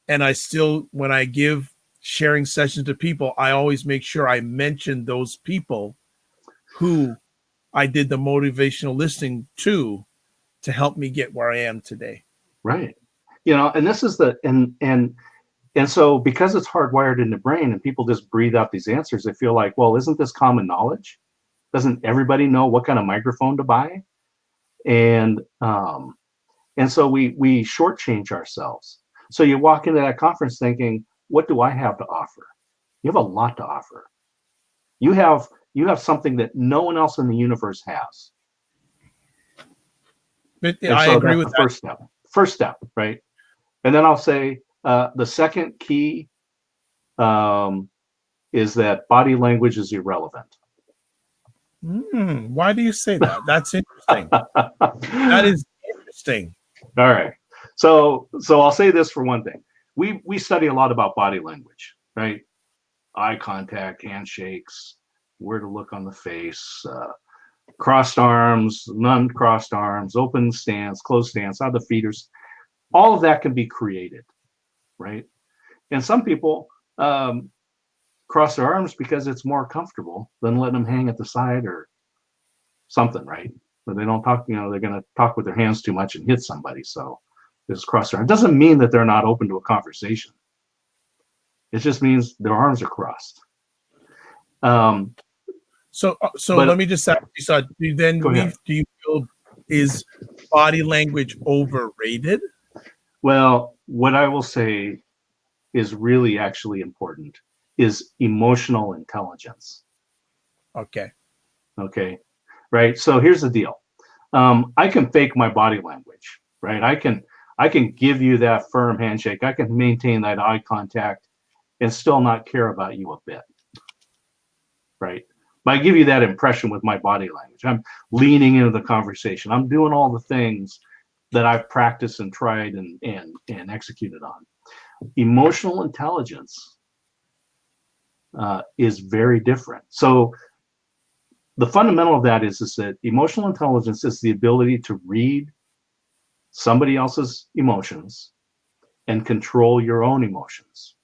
And I still, when I give sharing sessions to people, I always make sure I mention those people who I did the motivational listening to help me get where I am today. Right. And this is and so because it's hardwired in the brain and people just breathe out these answers, they feel like, well, isn't this common knowledge? Doesn't everybody know what kind of microphone to buy? And so we shortchange ourselves. So you walk into that conference thinking, what do I have to offer? You have a lot to offer. You have something that no one else in the universe has. But And I so agree that's with the that. first step, right? And then I'll say the second key is that body language is irrelevant. Why do you say that? That's interesting. That is interesting. All right. So I'll say this for one thing. We study a lot about body language, right? Eye contact, handshakes, where to look on the face, crossed arms, non-crossed arms, open stance, closed stance, how the feet are. All of that can be created, right? And some people cross their arms because it's more comfortable than letting them hang at the side or something, right? But they don't talk, they're going to talk with their hands too much and hit somebody. So just cross their arms. It doesn't mean that they're not open to a conversation. It just means their arms are crossed. So But let me just ask you, so go ahead. do you feel is body language overrated? Well, what I will say is really actually important is emotional intelligence. Okay. Okay. Right. So here's the deal. I can fake my body language, right? I can give you that firm handshake. I can maintain that eye contact and still not care about you a bit. Right. But I give you that impression with my body language. I'm leaning into the conversation. I'm doing all the things that I've practiced and tried and executed on. Emotional intelligence is very different. So the fundamental of that is that emotional intelligence is the ability to read somebody else's emotions and control your own emotions,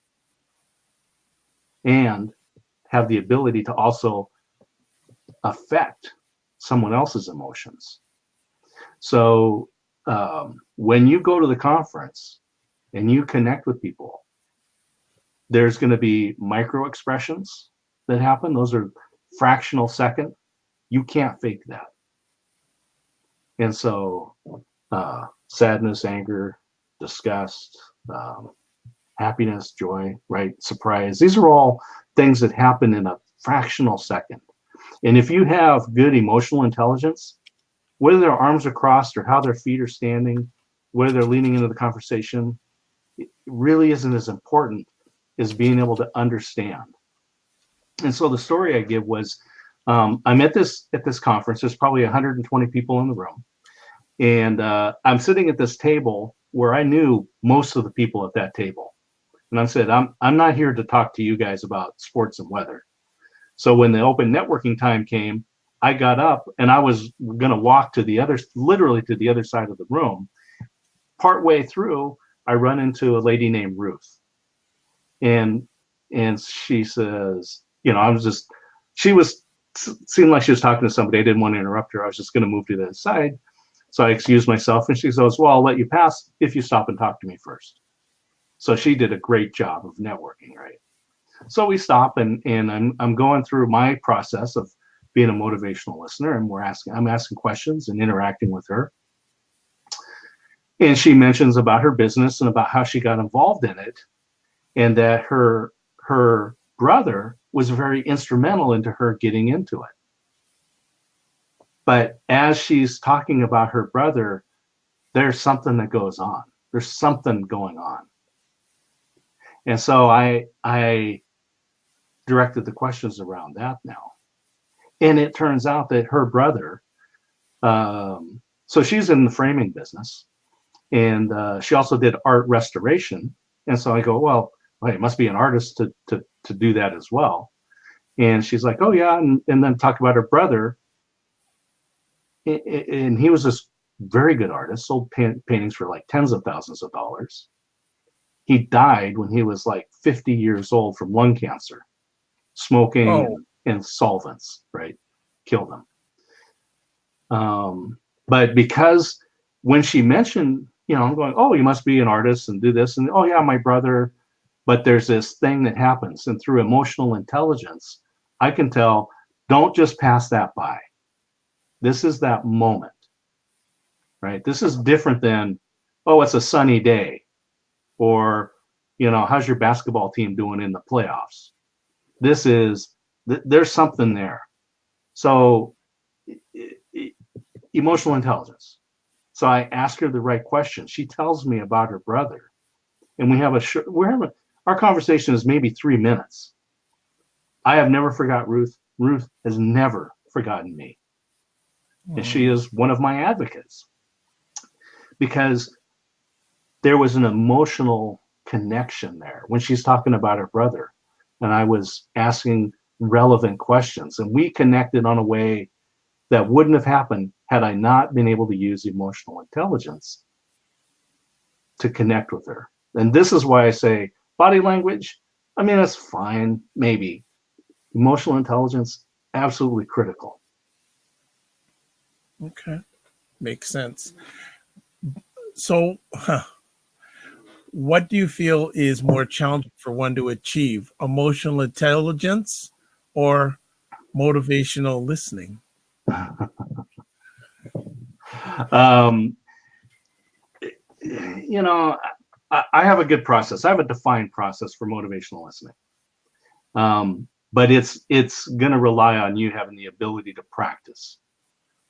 and have the ability to also affect someone else's emotions. So when you go to the conference and you connect with people, there's going to be micro expressions that happen. Those are fractional second. You can't fake that. And so sadness, anger, disgust, happiness, joy, right? Surprise. These are all things that happen in a fractional second. And if you have good emotional intelligence, whether their arms are crossed or how their feet are standing, whether they're leaning into the conversation, it really isn't as important as being able to understand. And so the story I give was, I'm at this conference. There's probably 120 people in the room, and I'm sitting at this table where I knew most of the people at that table. And I said, I'm not here to talk to you guys about sports and weather. So when the open networking time came, I got up and I was going to walk literally to the other side of the room. Partway through, I run into a lady named Ruth, and she says, seemed like she was talking to somebody. I didn't want to interrupt her. I was just going to move to the side. So I excused myself, and she says, well, I'll let you pass if you stop and talk to me first. So she did a great job of networking, right? So we stop, and I'm going through my process of being a motivational listener, and I'm asking questions and interacting with her. And she mentions about her business and about how she got involved in it, and that her brother was very instrumental into her getting into it. But as she's talking about her brother, there's something that goes on. There's something going on. And so I directed the questions around that now. And it turns out that her brother, so she's in the framing business, and she also did art restoration. And so I go, well, it must be an artist to do that as well. And she's like, oh yeah, and then talk about her brother. And he was this very good artist, sold paintings for like tens of thousands of dollars. He died when he was like 50 years old from lung cancer, smoking and solvents, right? kill them. But because when she mentioned, I'm going, oh, you must be an artist and do this. And, oh, yeah, my brother. But there's this thing that happens. And through emotional intelligence, I can tell, don't just pass that by. This is that moment, right? This is different than, oh, it's a sunny day. Or, how's your basketball team doing in the playoffs? This is, there's something there. So emotional intelligence. So I ask her the right question. She tells me about her brother, and we have our conversation is maybe 3 minutes. I have never forgot Ruth. Ruth has never forgotten me. And she is one of my advocates because there was an emotional connection there when she's talking about her brother. And I was asking relevant questions, and we connected on a way that wouldn't have happened had I not been able to use emotional intelligence to connect with her. And this is why I say body language, I mean, that's fine, maybe. Emotional intelligence, absolutely critical. Okay. Makes sense. So, what do you feel is more challenging for one to achieve? Emotional intelligence or motivational listening? I have a good process. I have a defined process for motivational listening. But it's going to rely on you having the ability to practice,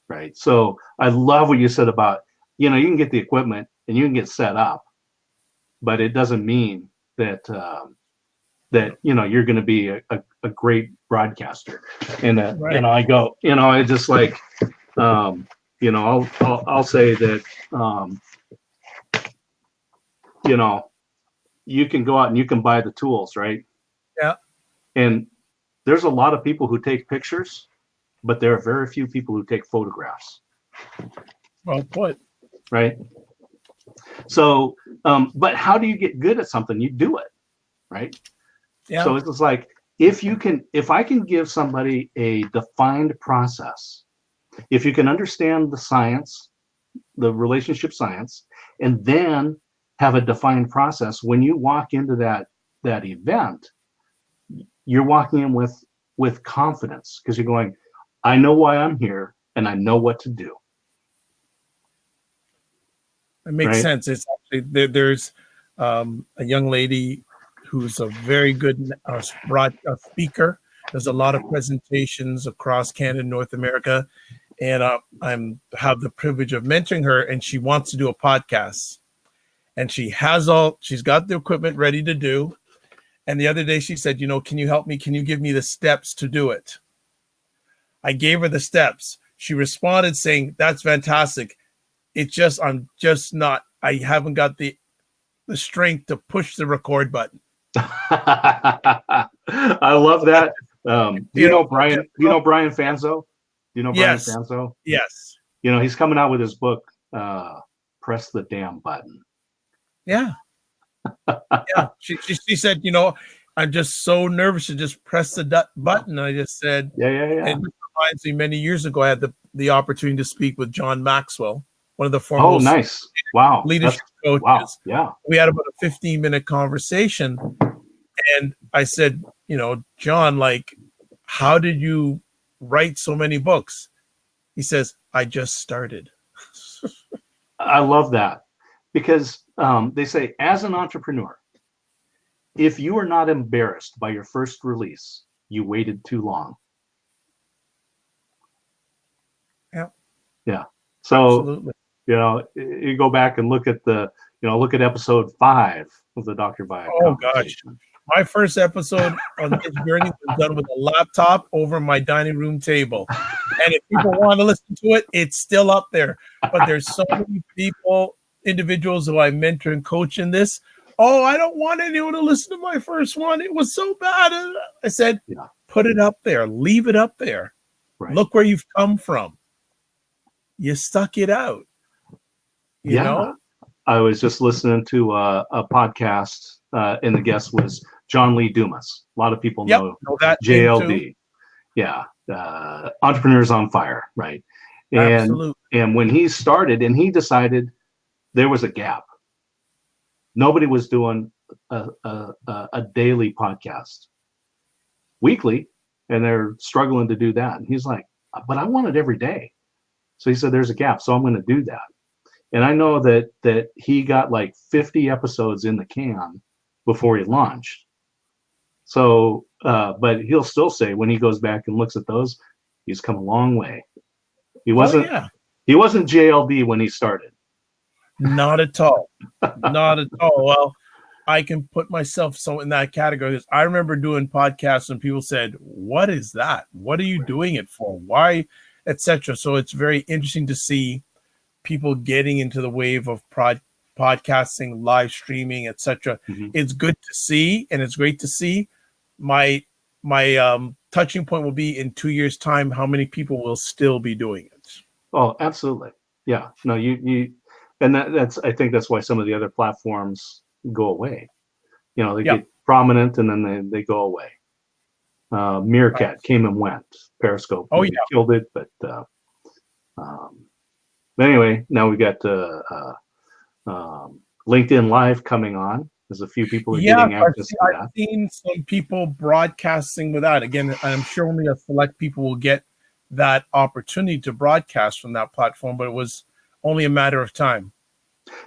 right? So I love what you said about, you can get the equipment and you can get set up, but it doesn't mean that you're going to be a great broadcaster. And Right. I go, I just like, I'll say that, you can go out and you can buy the tools, right? Yeah. And there's a lot of people who take pictures, but there are very few people who take photographs. Well put. Right. So, but how do you get good at something? You do it, right? Yeah. So it's like, if I can give somebody a defined process, if you can understand the science, the relationship science, and then have a defined process, when you walk into that event, you're walking in with confidence because you're going, I know why I'm here and I know what to do. It makes Right? sense. It's actually there's a young lady who's a very good speaker. There's a lot of presentations across Canada and North America, and I'm have the privilege of mentoring her, and she wants to do a podcast, and she's got the equipment ready to do. And the other day she said, can you help me? Can you give me the steps to do it? I gave her the steps. She responded saying, that's fantastic. I haven't got the strength to push the record button. I love that. Do you know Brian? Do you know Brian Fanzo? Do you know Brian Fanzo? Yes. He's coming out with his book, Press the Damn Button. Yeah. Yeah. She said, I'm just so nervous to just press the button. And I just said, yeah. And it reminds me, many years ago, I had the opportunity to speak with John Maxwell, one of the foremost nice. Wow. leadership coaches. Wow. Yeah. We had about a 15-minute conversation. And I said, John, like, how did you write so many books? He says, I just started. I love that because they say, as an entrepreneur, if you are not embarrassed by your first release, you waited too long. Yeah. Yeah. So, absolutely. You go back and look at look at episode 5 of the Dr. Vibe. Oh gosh. My first episode on this journey was done with a laptop over my dining room table. And if people want to listen to it, it's still up there. But there's so many individuals who I mentor and coach in this. Oh, I don't want anyone to listen to my first one. It was so bad. I said, Put it up there. Leave it up there. Right. Look where you've come from. You stuck it out. You know? I was just listening to a podcast, and the guest was John Lee Dumas. A lot of people know that JLD. Yeah. Entrepreneurs on Fire, right? Absolutely. And when he started, and he decided there was a gap. Nobody was doing a daily podcast weekly, and they're struggling to do that. And he's like, but I want it every day. So he said, there's a gap, so I'm going to do that. And I know that he got like 50 episodes in the can before he launched. So, but he'll still say when he goes back and looks at those, he's come a long way. He wasn't JLD when he started. Not at all. Not at all. Well, I can put myself so in that category. I remember doing podcasts and people said, "What is that? What are you doing it for? Why?" etc. So it's very interesting to see people getting into the wave of podcasting, live streaming, etc. Mm-hmm. It's good to see, and it's great to see. My touching point will be in 2 years' time. How many people will still be doing it? Oh, absolutely. Yeah. No, and that's I think that's why some of the other platforms go away. You know, they get prominent and then they go away. Meerkat came and went. Periscope killed it, but anyway, now we got LinkedIn Live coming on. There's a few people getting access to that. I've seen some people broadcasting with that. Again, I'm sure only a select people will get that opportunity to broadcast from that platform, but it was only a matter of time.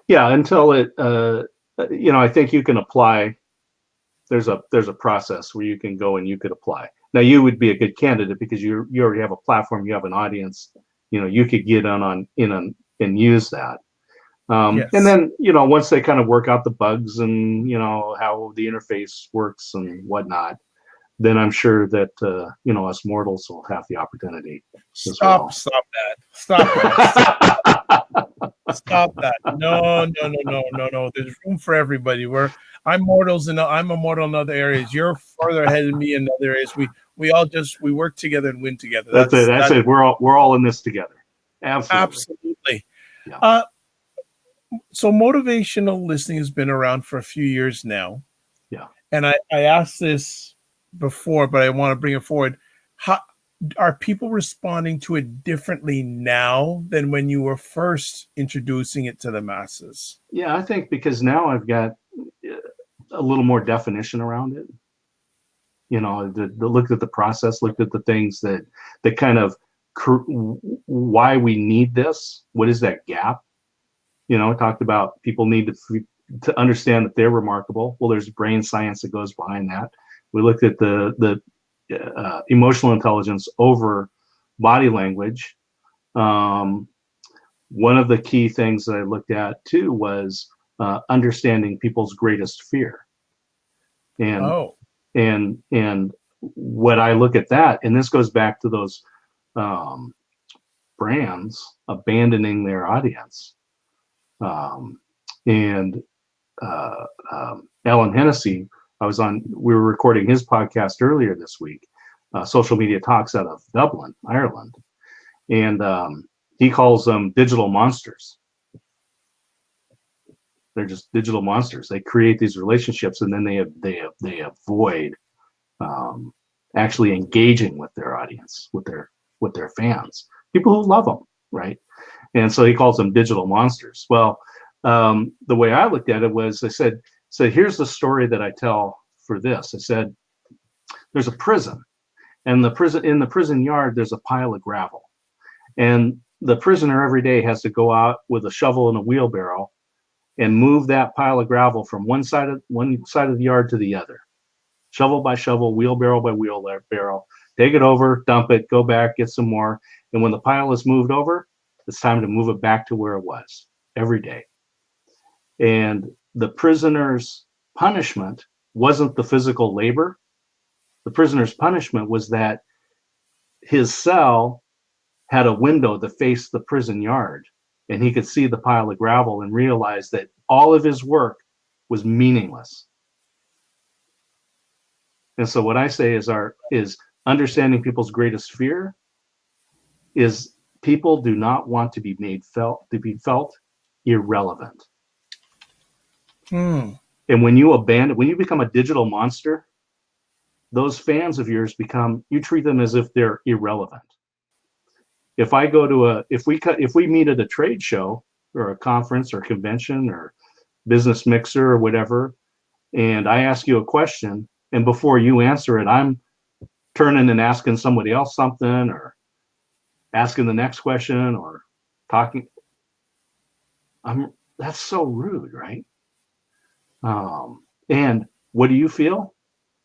Yeah, until it, I think you can apply. There's a process where you can go and you could apply. Now you would be a good candidate because you already have a platform, you have an audience. You could get on and use that. Yes. And then, once they kind of work out the bugs and, how the interface works and whatnot, then I'm sure that, us mortals will have the opportunity. Stop that. Stop that. No. There's room for everybody. I'm mortals and I'm a mortal in other areas. You're further ahead of me in other areas. We work together and win together. That's it. We're all in this together. Absolutely. Yeah. So motivational listening has been around for a few years now. Yeah. And I asked this before, but I want to bring it forward. How are people responding to it differently now than when you were first introducing it to the masses? Yeah, I think because now I've got a little more definition around it. Looked at the process, looked at the things that kind of why we need this. What is that gap? Talked about people need to understand that they're remarkable. Well, there's brain science that goes behind that. We looked at the emotional intelligence over body language. One of the key things that I looked at too was understanding people's greatest fear. And what I look at that, and this goes back to those brands abandoning their audience. Alan Hennessy, we were recording his podcast earlier this week, Social Media Talks out of Dublin, Ireland. And he calls them digital monsters. They're just digital monsters. They create these relationships and then they avoid actually engaging with their audience, with their fans, people who love them, right? And so he calls them digital monsters. Well, the way I looked at it was, I said, here's the story that I tell for this. I said, there's a prison, and in the prison yard, there's a pile of gravel. And the prisoner every day has to go out with a shovel and a wheelbarrow and move that pile of gravel from one side of the yard to the other. Shovel by shovel, wheelbarrow by wheelbarrow, take it over, dump it, go back, get some more. And when the pile is moved over, it's time to move it back to where it was every day. And the prisoner's punishment wasn't the physical labor. The prisoner's punishment was that his cell had a window that faced the prison yard, and he could see the pile of gravel and realize that all of his work was meaningless. And so what I say is understanding people's greatest fear is people do not want to be felt irrelevant. And when you become a digital monster, those fans of yours you treat them as if they're irrelevant. If I go to if we meet at a trade show or a conference or convention or business mixer or whatever, and I ask you a question, and before you answer it, I'm turning and asking somebody else something, or asking the next question, or talking. That's so rude, right? And what do you feel?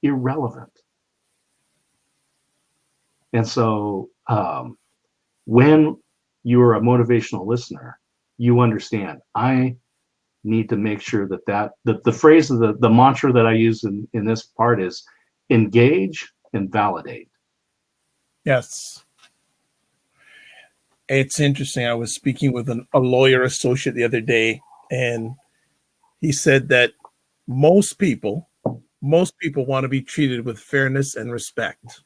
Irrelevant. And so when you're a motivational listener, you understand, I need to make sure that the phrase of the mantra that I use in this part is engage and validate. Yes. It's interesting. I was speaking with a lawyer associate the other day, and he said that most people want to be treated with fairness and respect.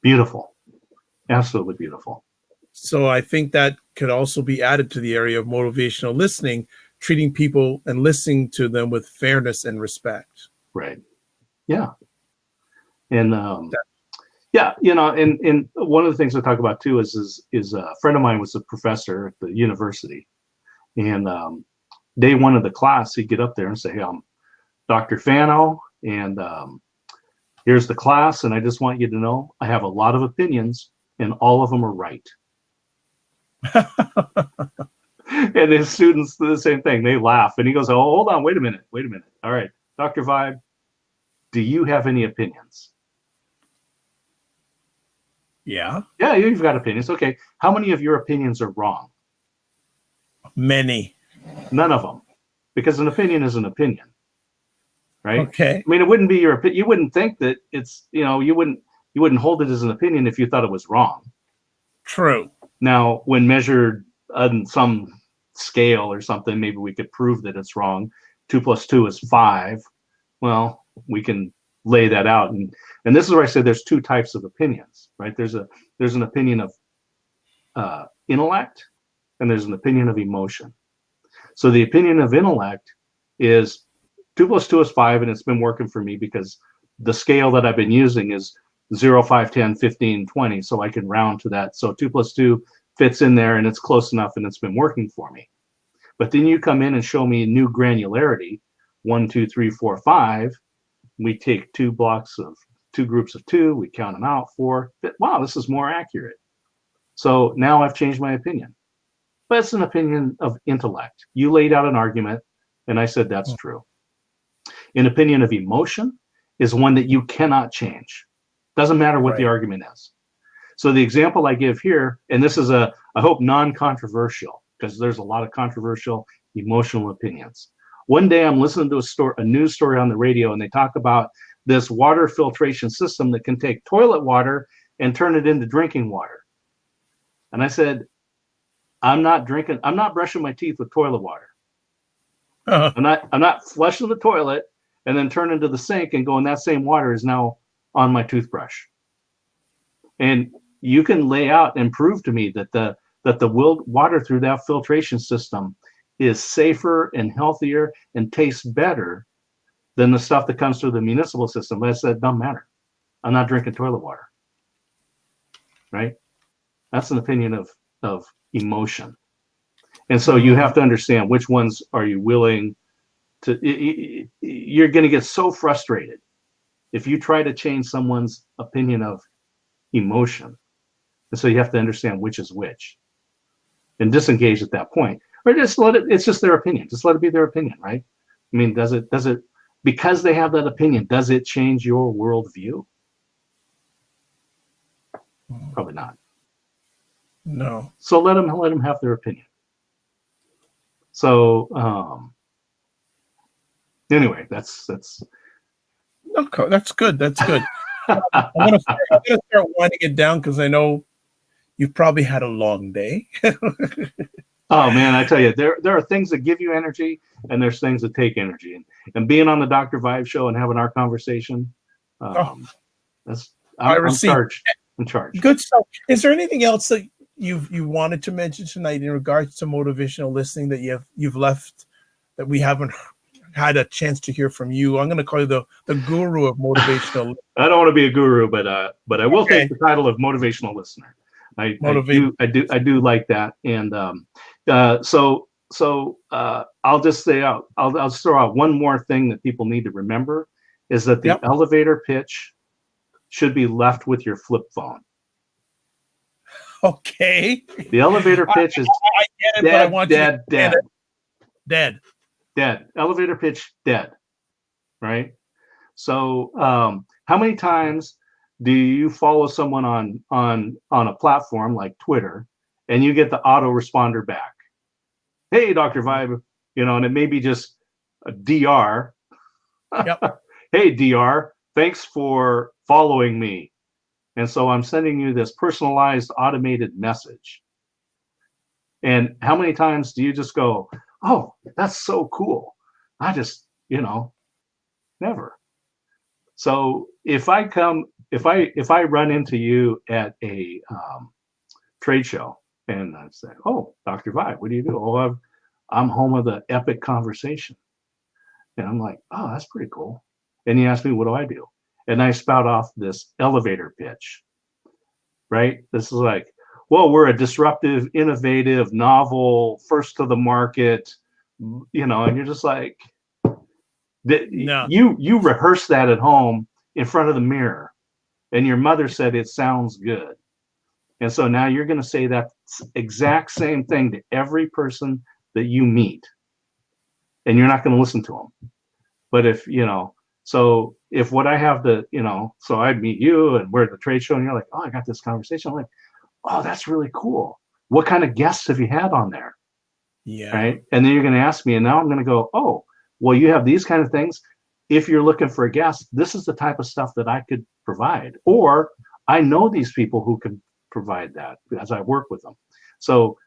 Beautiful. Absolutely beautiful. So I think that could also be added to the area of motivational listening, treating people and listening to them with fairness and respect. Right. Yeah. And yeah, and one of the things I talk about too is a friend of mine was a professor at the university, and day one of the class, he'd get up there and say, "Hey, I'm Dr. Fano, and here's the class, and I just want you to know I have a lot of opinions, and all of them are right." And his students do the same thing. They laugh, and he goes, "Oh, hold on, wait a minute. All right, Dr. Vibe, do you have any opinions?" Yeah. Yeah, you've got opinions. Okay. How many of your opinions are wrong? Many. None of them. Because an opinion is an opinion. Right? Okay. I mean, it wouldn't be your opinion. You wouldn't think that it's, you wouldn't hold it as an opinion if you thought it was wrong. True. Now, when measured on some scale or something, maybe we could prove that it's wrong. 2 + 2 is 5. Well, we can lay that out, and this is where I say there's two types of opinions, right? There's an opinion of intellect, and there's an opinion of emotion. So the opinion of intellect is 2 + 2 is 5, and it's been working for me because the scale that I've been using is 0, 5, 10, 15, 20, so I can round to that. So 2 + 2 fits in there, and it's close enough, and it's been working for me. But then you come in and show me new granularity, 1, 2, 3, 4, 5. We take two groups of 2, we count them out, 4. Wow, this is more accurate. So now I've changed my opinion. But it's an opinion of intellect. You laid out an argument, and I said that's true. An opinion of emotion is one that you cannot change. Doesn't matter what the argument is. So the example I give here, and this is I hope non-controversial, because there's a lot of controversial emotional opinions. One day I'm listening to a news story on the radio, and they talk about this water filtration system that can take toilet water and turn it into drinking water. And I said, I'm not brushing my teeth with toilet water. I'm not flushing the toilet and then turn into the sink and going, that same water is now on my toothbrush. And you can lay out and prove to me that the water through that filtration system is safer and healthier and tastes better than the stuff that comes through the municipal system. But I said, don't matter. I'm not drinking toilet water. Right? That's an opinion of emotion. And so you have to understand which ones are you willing to. You're going to get so frustrated if you try to change someone's opinion of emotion. And so you have to understand which is which and disengage at that point. Or just let it, it's just their opinion. Just let it be their opinion, right? I mean, does it, because they have that opinion, does it change your worldview? Probably not. No. So let them have their opinion. So anyway, that's Okay, that's good. That's good. I'm gonna start winding it down because I know you've probably had a long day. Oh man, I tell you, there are things that give you energy, and there's things that take energy. And being on the Dr. Vibe show and having our conversation, I'm charged. I'm charged. Good stuff. Is there anything else that you wanted to mention tonight in regards to motivational listening that you've left that we haven't had a chance to hear from you. I'm going to call you the guru of motivational. I don't want to be a guru, but I will Okay. take the title of motivational listener. I Motivate. do like that. And so I'll just say I'll just throw out one more thing that people need to remember is that the Yep. elevator pitch should be left with your flip phone. Okay. The elevator pitch is I get it, but I want you to dead. dead. Elevator pitch dead. Right. So how many times do you follow someone on a platform like Twitter and you get the autoresponder back? Hey, Dr. Vibe, and it may be just a DR. Yep. Hey, DR, thanks for following me. And so I'm sending you this personalized automated message. And how many times do you just go, oh, that's so cool. I just, never. So if I run into you at a trade show and I say, oh, Dr. Vibe, what do you do? Oh, I'm home of the epic conversation. And I'm like, oh, that's pretty cool. And you ask me, what do I do? And I spout off this elevator pitch, right? This is like, well, we're a disruptive, innovative, novel, first to the market, and you're just like, No. you rehearse that at home in front of the mirror, and your mother said it sounds good. And so now you're going to say that exact same thing to every person that you meet, and you're not going to listen to them. But if what I have to, so I meet you and we're at the trade show and you're like, oh, I got this conversation. I'm like, oh, that's really cool. What kind of guests have you had on there? Yeah. Right. And then you're going to ask me, and now I'm going to go, oh, well, you have these kind of things. If you're looking for a guest, this is the type of stuff that I could provide. Or I know these people who can provide that as I work with them. So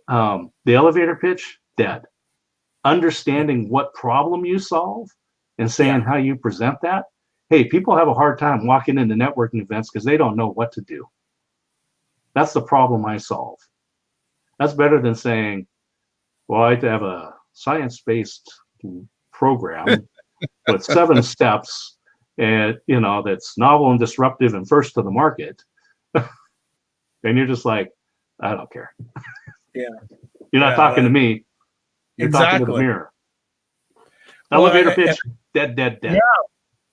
the elevator pitch, dead. Understanding what problem you solve and saying how you present that. Hey, people have a hard time walking into networking events because they don't know what to do. That's the problem I solve. That's better than saying, well, I have a science-based program with 7 steps and that's novel and disruptive and first to the market. And you're just like, I don't care. Yeah. You're not talking to me. You're talking to the mirror. Elevator pitch, dead. Yeah.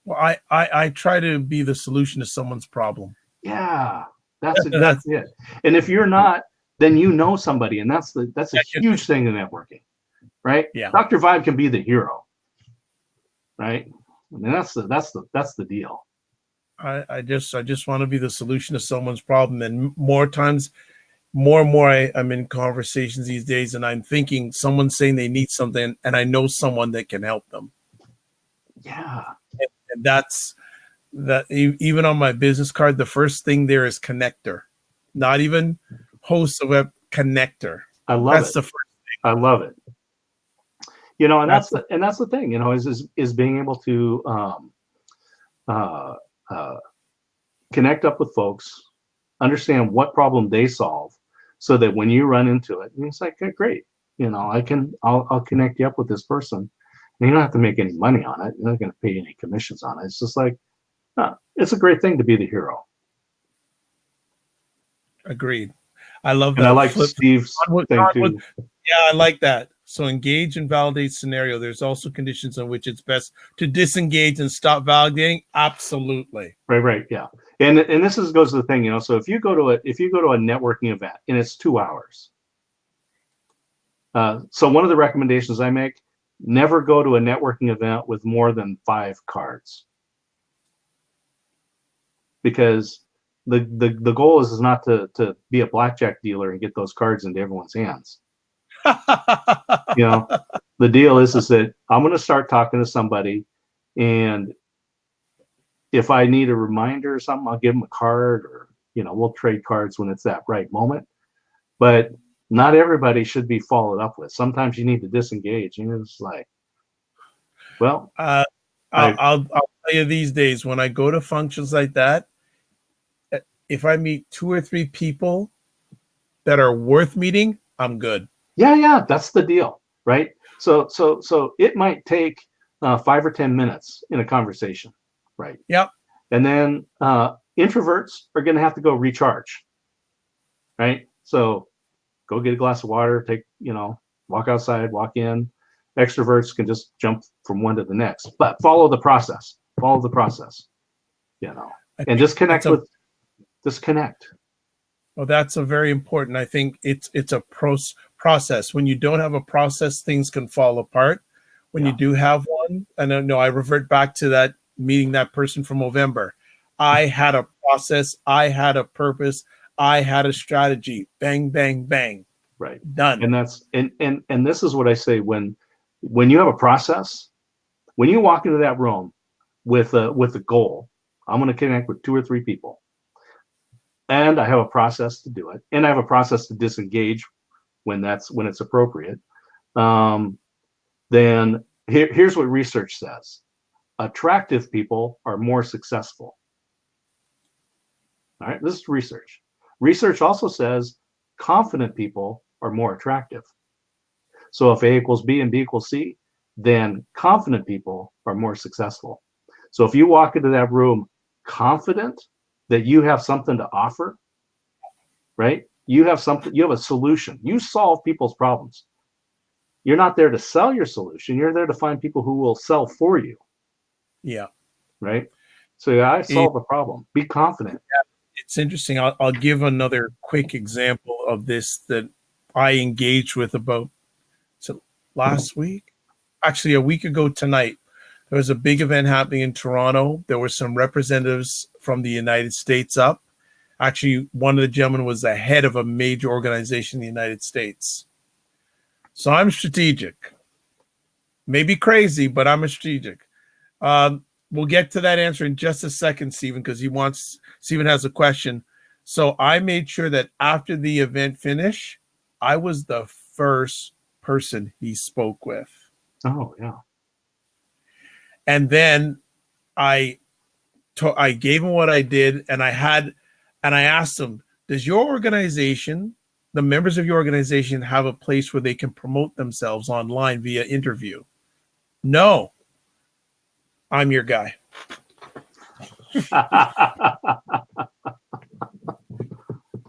Well, I try to be the solution to someone's problem. Yeah, that's it. And if you're not, then you know somebody, and that's a huge thing in networking, right? Yeah. Dr. Vibe can be the hero, right? I mean, that's the deal. I just want to be the solution to someone's problem, and more and more I'm in conversations these days, and I'm thinking someone's saying they need something, and I know someone that can help them. Yeah. And that's that. Even on my business card, the first thing there is connector, not even host of web connector. I love that's it. The first thing. I love it. And that's the thing, is being able to connect up with folks, understand what problem they solve, so that when you run into it, it's like, okay, great, I'll connect you up with this person. And you don't have to make any money on it. You're not going to pay any commissions on it. It's just like, it's a great thing to be the hero. Agreed. I love that. And I like Steve's thing too. Yeah, I like that. So engage and validate scenario. There's also conditions in which it's best to disengage and stop validating. Absolutely. Right. Yeah. And this goes to the thing, so if you go to a networking event and it's 2 hours. So one of the recommendations I make, never go to a networking event with more than 5 cards. Because the goal is not to be a blackjack dealer and get those cards into everyone's hands. The deal is that I'm going to start talking to somebody, and if I need a reminder or something, I'll give them a card, or we'll trade cards when it's that right moment. But not everybody should be followed up with. Sometimes you need to disengage, and it's like, well, I'll tell you, these days when I go to functions like that, if I meet 2 or 3 people that are worth meeting, I'm good. Yeah, that's the deal, right? So it might take 5 or 10 minutes in a conversation, right? Yep. And then introverts are going to have to go recharge, right? So go get a glass of water, walk outside, walk in. Extroverts can just jump from one to the next, but follow the process. Follow the process, I and think just connect. Well, that's a very important. I think it's a process. When you don't have a process, things can fall apart. When you Yeah. do have one, and I know I revert back to that meeting that person from November. I had a process. I had a purpose. I had a strategy. Bang, bang, bang. Right. Done. And that's and this is what I say when you have a process, when you walk into that room with a goal, I'm going to connect with 2 or 3 people. And I have a process to do it, and I have a process to disengage when it's appropriate. Then here's what research says: attractive people are more successful. All right, this is research. Research also says confident people are more attractive. So if A equals B and B equals C, then confident people are more successful. So if you walk into that room confident that you have something to offer, right? You have a solution. You solve people's problems. You're not there to sell your solution. You're there to find people who will sell for you, Yeah. right? So I solve a problem. Be confident. It's interesting. I'll give another quick example of this that I engaged with about last week, actually a week ago tonight. There was a big event happening in Toronto. There were some representatives from the United States up. Actually, one of the gentlemen was the head of a major organization in the United States. So I'm strategic. Maybe crazy, but I'm a strategic. We'll get to that answer in just a second, Stephen, because Stephen has a question. So I made sure that after the event finished, I was the first person he spoke with. Oh, yeah. And then I gave him what I did, and I asked him, does your organization, the members of your organization, have a place where they can promote themselves online via interview? No. I'm your guy.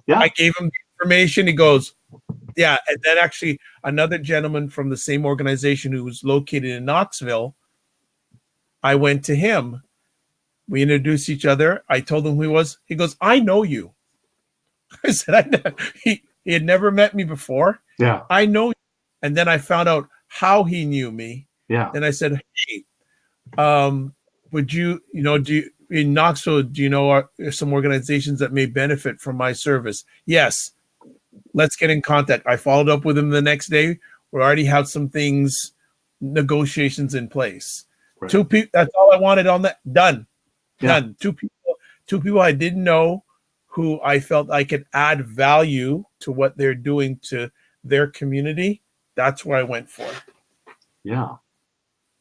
Yeah. I gave him the information. He goes, yeah. And then actually another gentleman from the same organization who was located in Knoxville, I went to him. We introduced each other. I told him who he was. He goes, I know you. I said, he had never met me before. Yeah. I know you. And then I found out how he knew me. Yeah. And I said, hey, would you, in Knoxville, do you know some organizations that may benefit from my service? Yes. Let's get in contact. I followed up with him the next day. We already have some things, negotiations in place. Right. 2 people. That's all I wanted on that. Done. Yeah. Done. 2 people I didn't know who I felt I could add value to what they're doing to their community. That's what I went for. Yeah.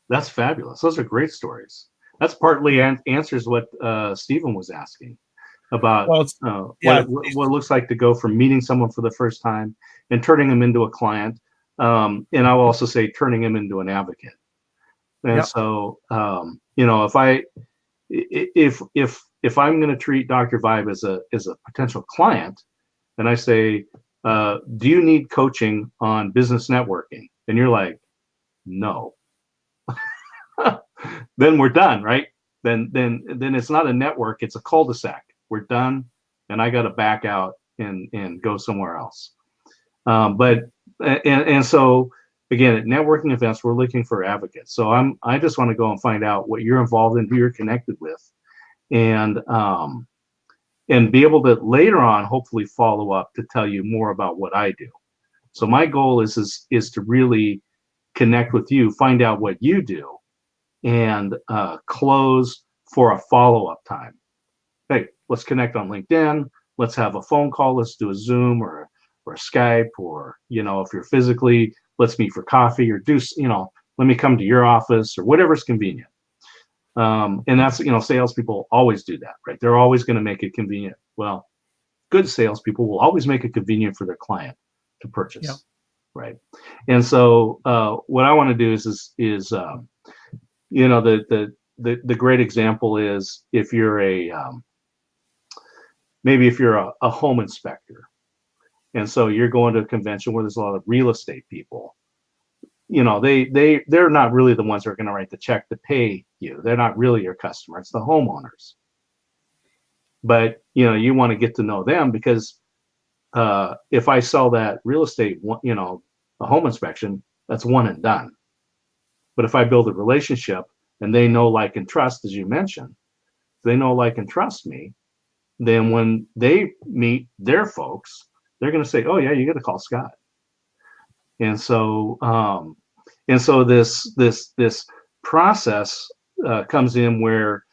That's fabulous. Those are great stories. That's partly answers what Stephen was asking about what it looks like to go from meeting someone for the first time and turning them into a client. And I'll also say turning them into an advocate. And so, if I'm going to treat Dr. Vibe as a potential client, and I say, do you need coaching on business networking? And you're like, no. Then we're done, right? Then it's not a network, it's a cul-de-sac. We're done, and I got to back out and go somewhere else. And so again, at networking events, we're looking for advocates. So I just want to go and find out what you're involved in, who you're connected with, and be able to later on hopefully follow up to tell you more about what I do. So my goal is to really connect with you, find out what you do, and close for a follow-up time. Hey, let's connect on LinkedIn. Let's have a phone call. Let's do a Zoom or a Skype, or if you're physically, let's meet for coffee, or let me come to your office, or whatever's convenient. And that's salespeople always do that, right? They're always going to make it convenient. Well, good salespeople will always make it convenient for their client to purchase. right? And so what I want to do is you know, the great example is if you're maybe if you're a home inspector, and so you're going to a convention where there's a lot of real estate people. You know, they're not really the ones that are going to write the check to pay you. They're not really your customer. It's the homeowners. But you know, you want to get to know them because if I sell that real estate, you know, a home inspection, that's one and done. But if I build a relationship and they know, like, and trust, as you mentioned, they know, like, and trust me, then when they meet their folks, they're going to say, "Oh yeah, you got to call Scott." And so, this process comes in where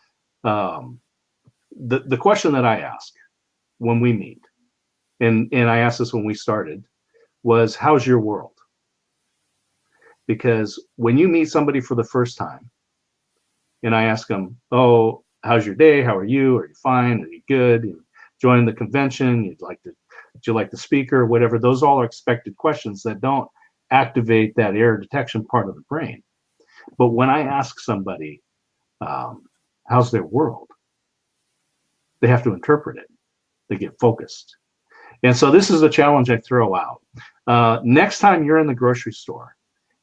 the question that I ask when we meet, and I asked this when we started, was, "How's your world?" Because when you meet somebody for the first time, and I ask them, "Oh, how's your day? How are you? Are you fine? Are you good? You joined the convention? Would you like the speaker?" Whatever. Those all are expected questions that don't activate that error detection part of the brain. But when I ask somebody, how's their world, they have to interpret it. They get focused. And so this is a challenge I throw out. Next time you're in the grocery store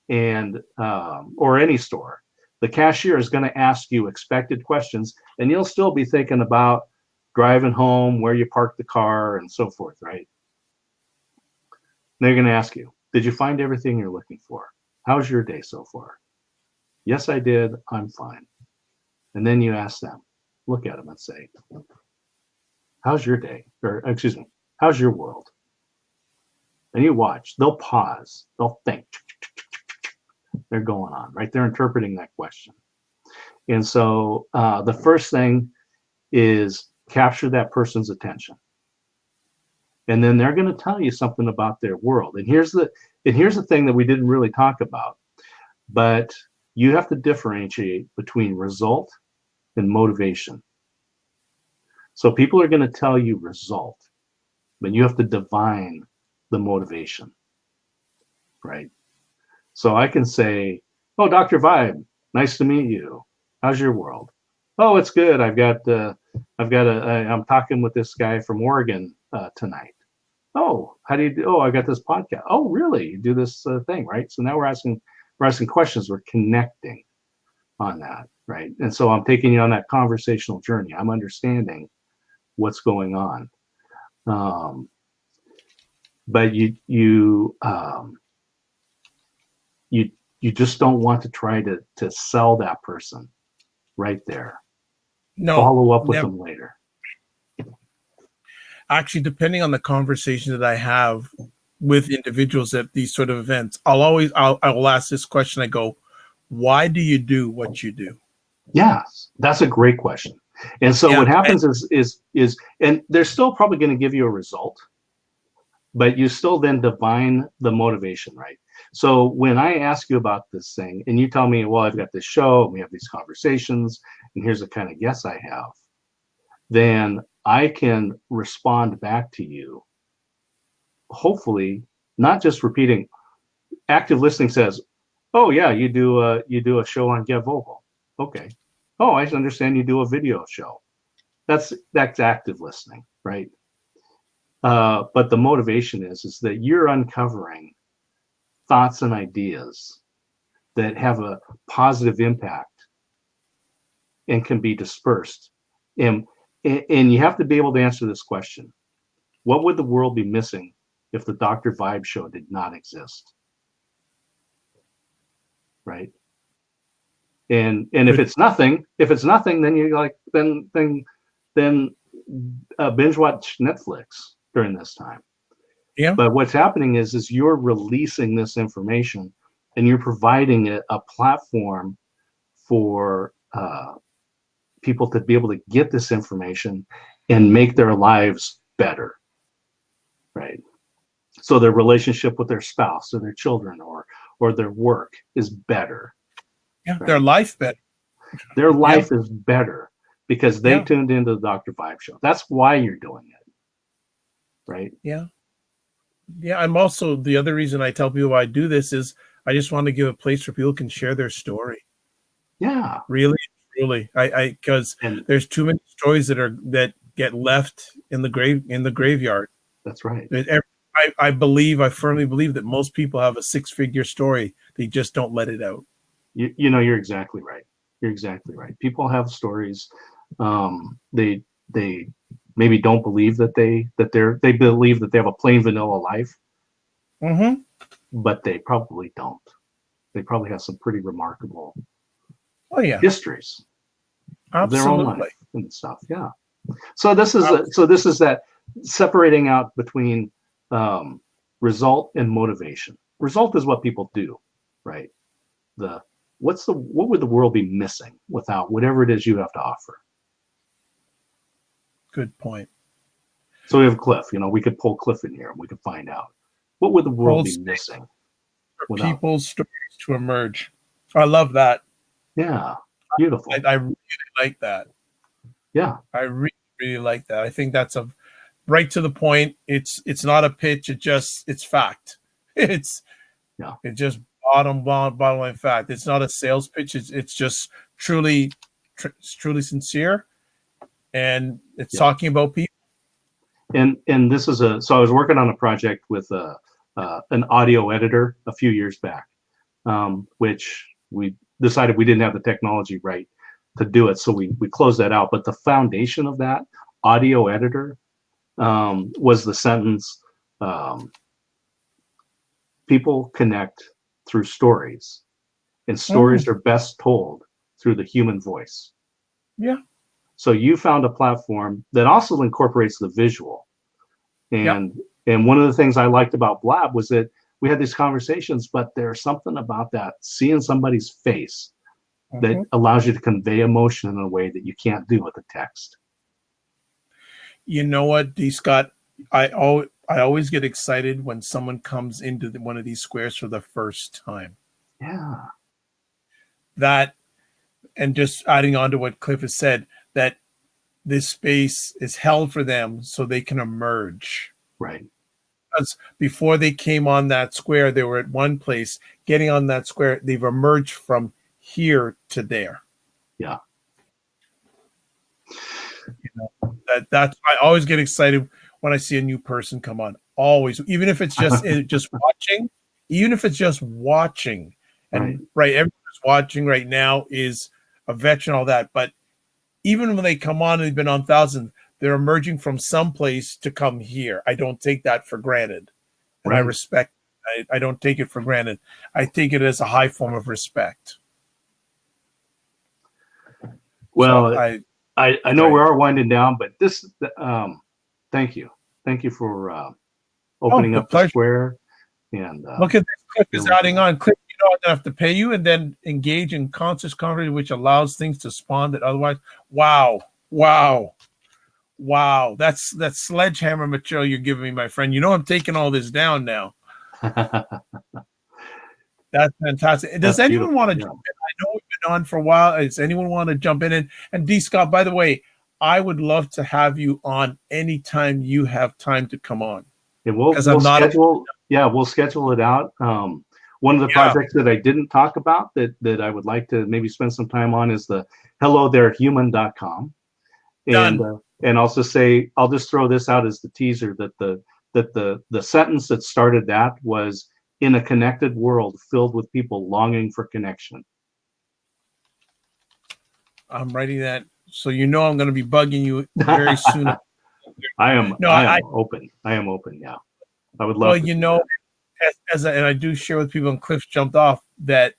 and or any store, the cashier is going to ask you expected questions, and you'll still be thinking about driving home, where you parked the car, and so forth, right? They're going to ask you, "Did you find everything you're looking for? How's your day so far?" "Yes, I did. I'm fine." And then you ask them, look at them and say, "How's your day?" Or, excuse me, "How's your world?" And you watch. They'll pause. They'll think. They're going on, right? They're interpreting that question. And so the first thing is capture that person's attention. And then they're going to tell you something about their world. And here's the thing that we didn't really talk about, but you have to differentiate between result and motivation. So people are going to tell you result, but you have to divine the motivation, right? So I can say, "Oh, Dr. Vibe, nice to meet you. How's your world?" "Oh, it's good. I'm talking with this guy from Oregon tonight." "Oh, how do you do?" "Oh, I got this podcast." "Oh, really? You do this thing," right? So now we're asking questions. We're connecting on that, right? And so I'm taking you on that conversational journey. I'm understanding what's going on. But you just don't want to try to sell that person right there. No, Follow up with never. them later. Actually, depending on the conversation that I have with individuals at these sort of events, I will ask this question. I go, "Why do you do what you do?" Yes, that's a great question. And so Yeah, what happens is, and they're still probably going to give you a result, but you still then divine the motivation, right? So when I ask you about this thing and you tell me, "Well, I've got this show and we have these conversations and here's the kind of guests I have," then I can respond back to you, hopefully not just repeating. Active listening says, "Oh yeah, you do a show on Get Vocal." Okay. "Oh, I understand you do a video show." That's active listening, right? But the motivation is that you're uncovering thoughts and ideas that have a positive impact and can be dispersed. And you have to be able to answer this question: what would the world be missing if the Dr. Vibe show did not exist? Right? And if it's nothing, then you like then binge watch Netflix during this time. yeah, But what's happening is you're releasing this information and you're providing a platform for people to be able to get this information and make their lives better, right? So their relationship with their spouse or their children or their work is better. yeah. Right? Their life better. Their Yeah, life is better because they yeah, tuned into the Dr. Vibe show. That's why you're doing it, right? yeah. Yeah, I'm also, the other reason I tell people I do this is I just want to give a place where people can share their story. Yeah. Really, truly. Because And there's too many stories that get left in the graveyard. that's right. I firmly believe that most people have a six-figure story. They just don't let it out. You know, you're exactly right. You're exactly right. People have stories. They maybe don't believe they believe that they have a plain vanilla life, Mm-hmm. but they probably don't. They probably have some pretty remarkable Oh yeah, histories of their own absolutely. life and stuff. Yeah. So this is that separating out between um, result and motivation. Result is what people do, right? The what would the world be missing without whatever it is you have to offer? Good point. So we have Cliff. You know, we could pull Cliff in here and we could find out what would the world Hold be space missing for without. people's stories to emerge. I love that. Yeah, beautiful. I really like that. Yeah, I really, really like that. I think that's a right to the point. It's not a pitch. It's fact. It's yeah, it's just bottom line fact. It's not a sales pitch. It's just truly sincere, and it's yeah. talking about people. And this is so I was working on a project with an audio editor a few years back, which we decided we didn't have the technology right to do it, so we closed that out. But the foundation of that audio editor was the sentence, um, people connect through stories, and stories Mm, are best told through the human voice. yeah. So you found a platform that also incorporates the visual. Yep. And one of the things I liked about Blab was that we had these conversations, but there's something about that seeing somebody's face that Mhm. allows you to convey emotion in a way that you can't do with the text. You know what, D. Scott? I always get excited when someone comes into one of these squares for the first time. Yeah, That, and just adding on to what Cliff has said, that this space is held for them so they can emerge. right. Because before they came on that square, they were at one place. Getting on that square, they've emerged from here to there. Yeah. You know, that's I always get excited when I see a new person come on. Always, even if it's just watching, even if it's just watching, Right. and right, everyone's watching right now is a veteran, all that. But even when they come on and they've been on thousands, they're emerging from someplace to come here. I don't take that for granted, and I Right. respect. I don't take it for granted. I take it as a high form of respect. So Well, I I know we great. are winding down, but this, thank you. Thank you for Oh, opening the up the pleasure. square and Look at this. Cliff here is with adding me. on. Cliff, you know, I don't have to pay you, and then engage in conscious conversation, which allows things to spawn that otherwise. Wow, wow, wow. That's sledgehammer material you're giving me, my friend. You know, I'm taking all this down now. That's fantastic. Does That's anyone want beautiful. to Yeah. jump in? I know we've been on for a while. Does anyone want to jump in? And D. Scott, by the way, I would love to have you on anytime you have time to come on And because we'll I'm not. schedule, yeah, we'll schedule it out. One of the Yeah, projects that I didn't talk about that I would like to maybe spend some time on is the hellotherehuman.com. done. And also say, I'll just throw this out as the teaser that the sentence that started that was, in a connected world filled with people longing for connection. I'm writing that, so you know I'm going to be bugging you very soon. No, I am open. I am open. Yeah. I would well, love to you do know, that. and I do share with people, and Cliff jumped off that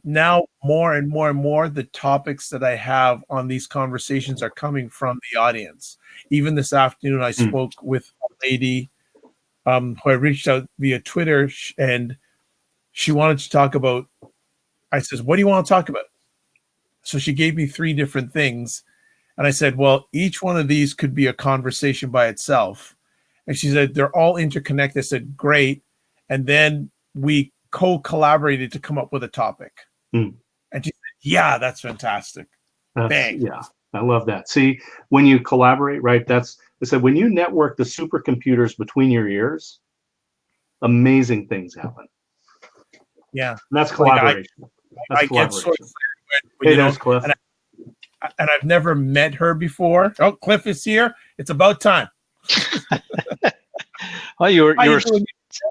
now more and more and more the topics that I have on these conversations are coming from the audience. Even this afternoon, I Mm. spoke with a lady who I reached out via Twitter, and she wanted to talk about. I says, "What do you want to talk about?" So she gave me three different things, and I said, "Well, each one of these could be a conversation by itself." And she said, "They're all interconnected." I said, "Great." And then we co-collaborated to come up with a topic. Mm. And she said, "Yeah, that's fantastic." That's, Bang. yeah, I love that. See, when you collaborate, right? I said, when you network the supercomputers between your ears, amazing things happen. Yeah. And that's Like collaboration. That's I get so collaboration. excited when Hey, you there's know, Cliff. and I've never met her before. Oh, Cliff is here. It's about time. Well, How you doing?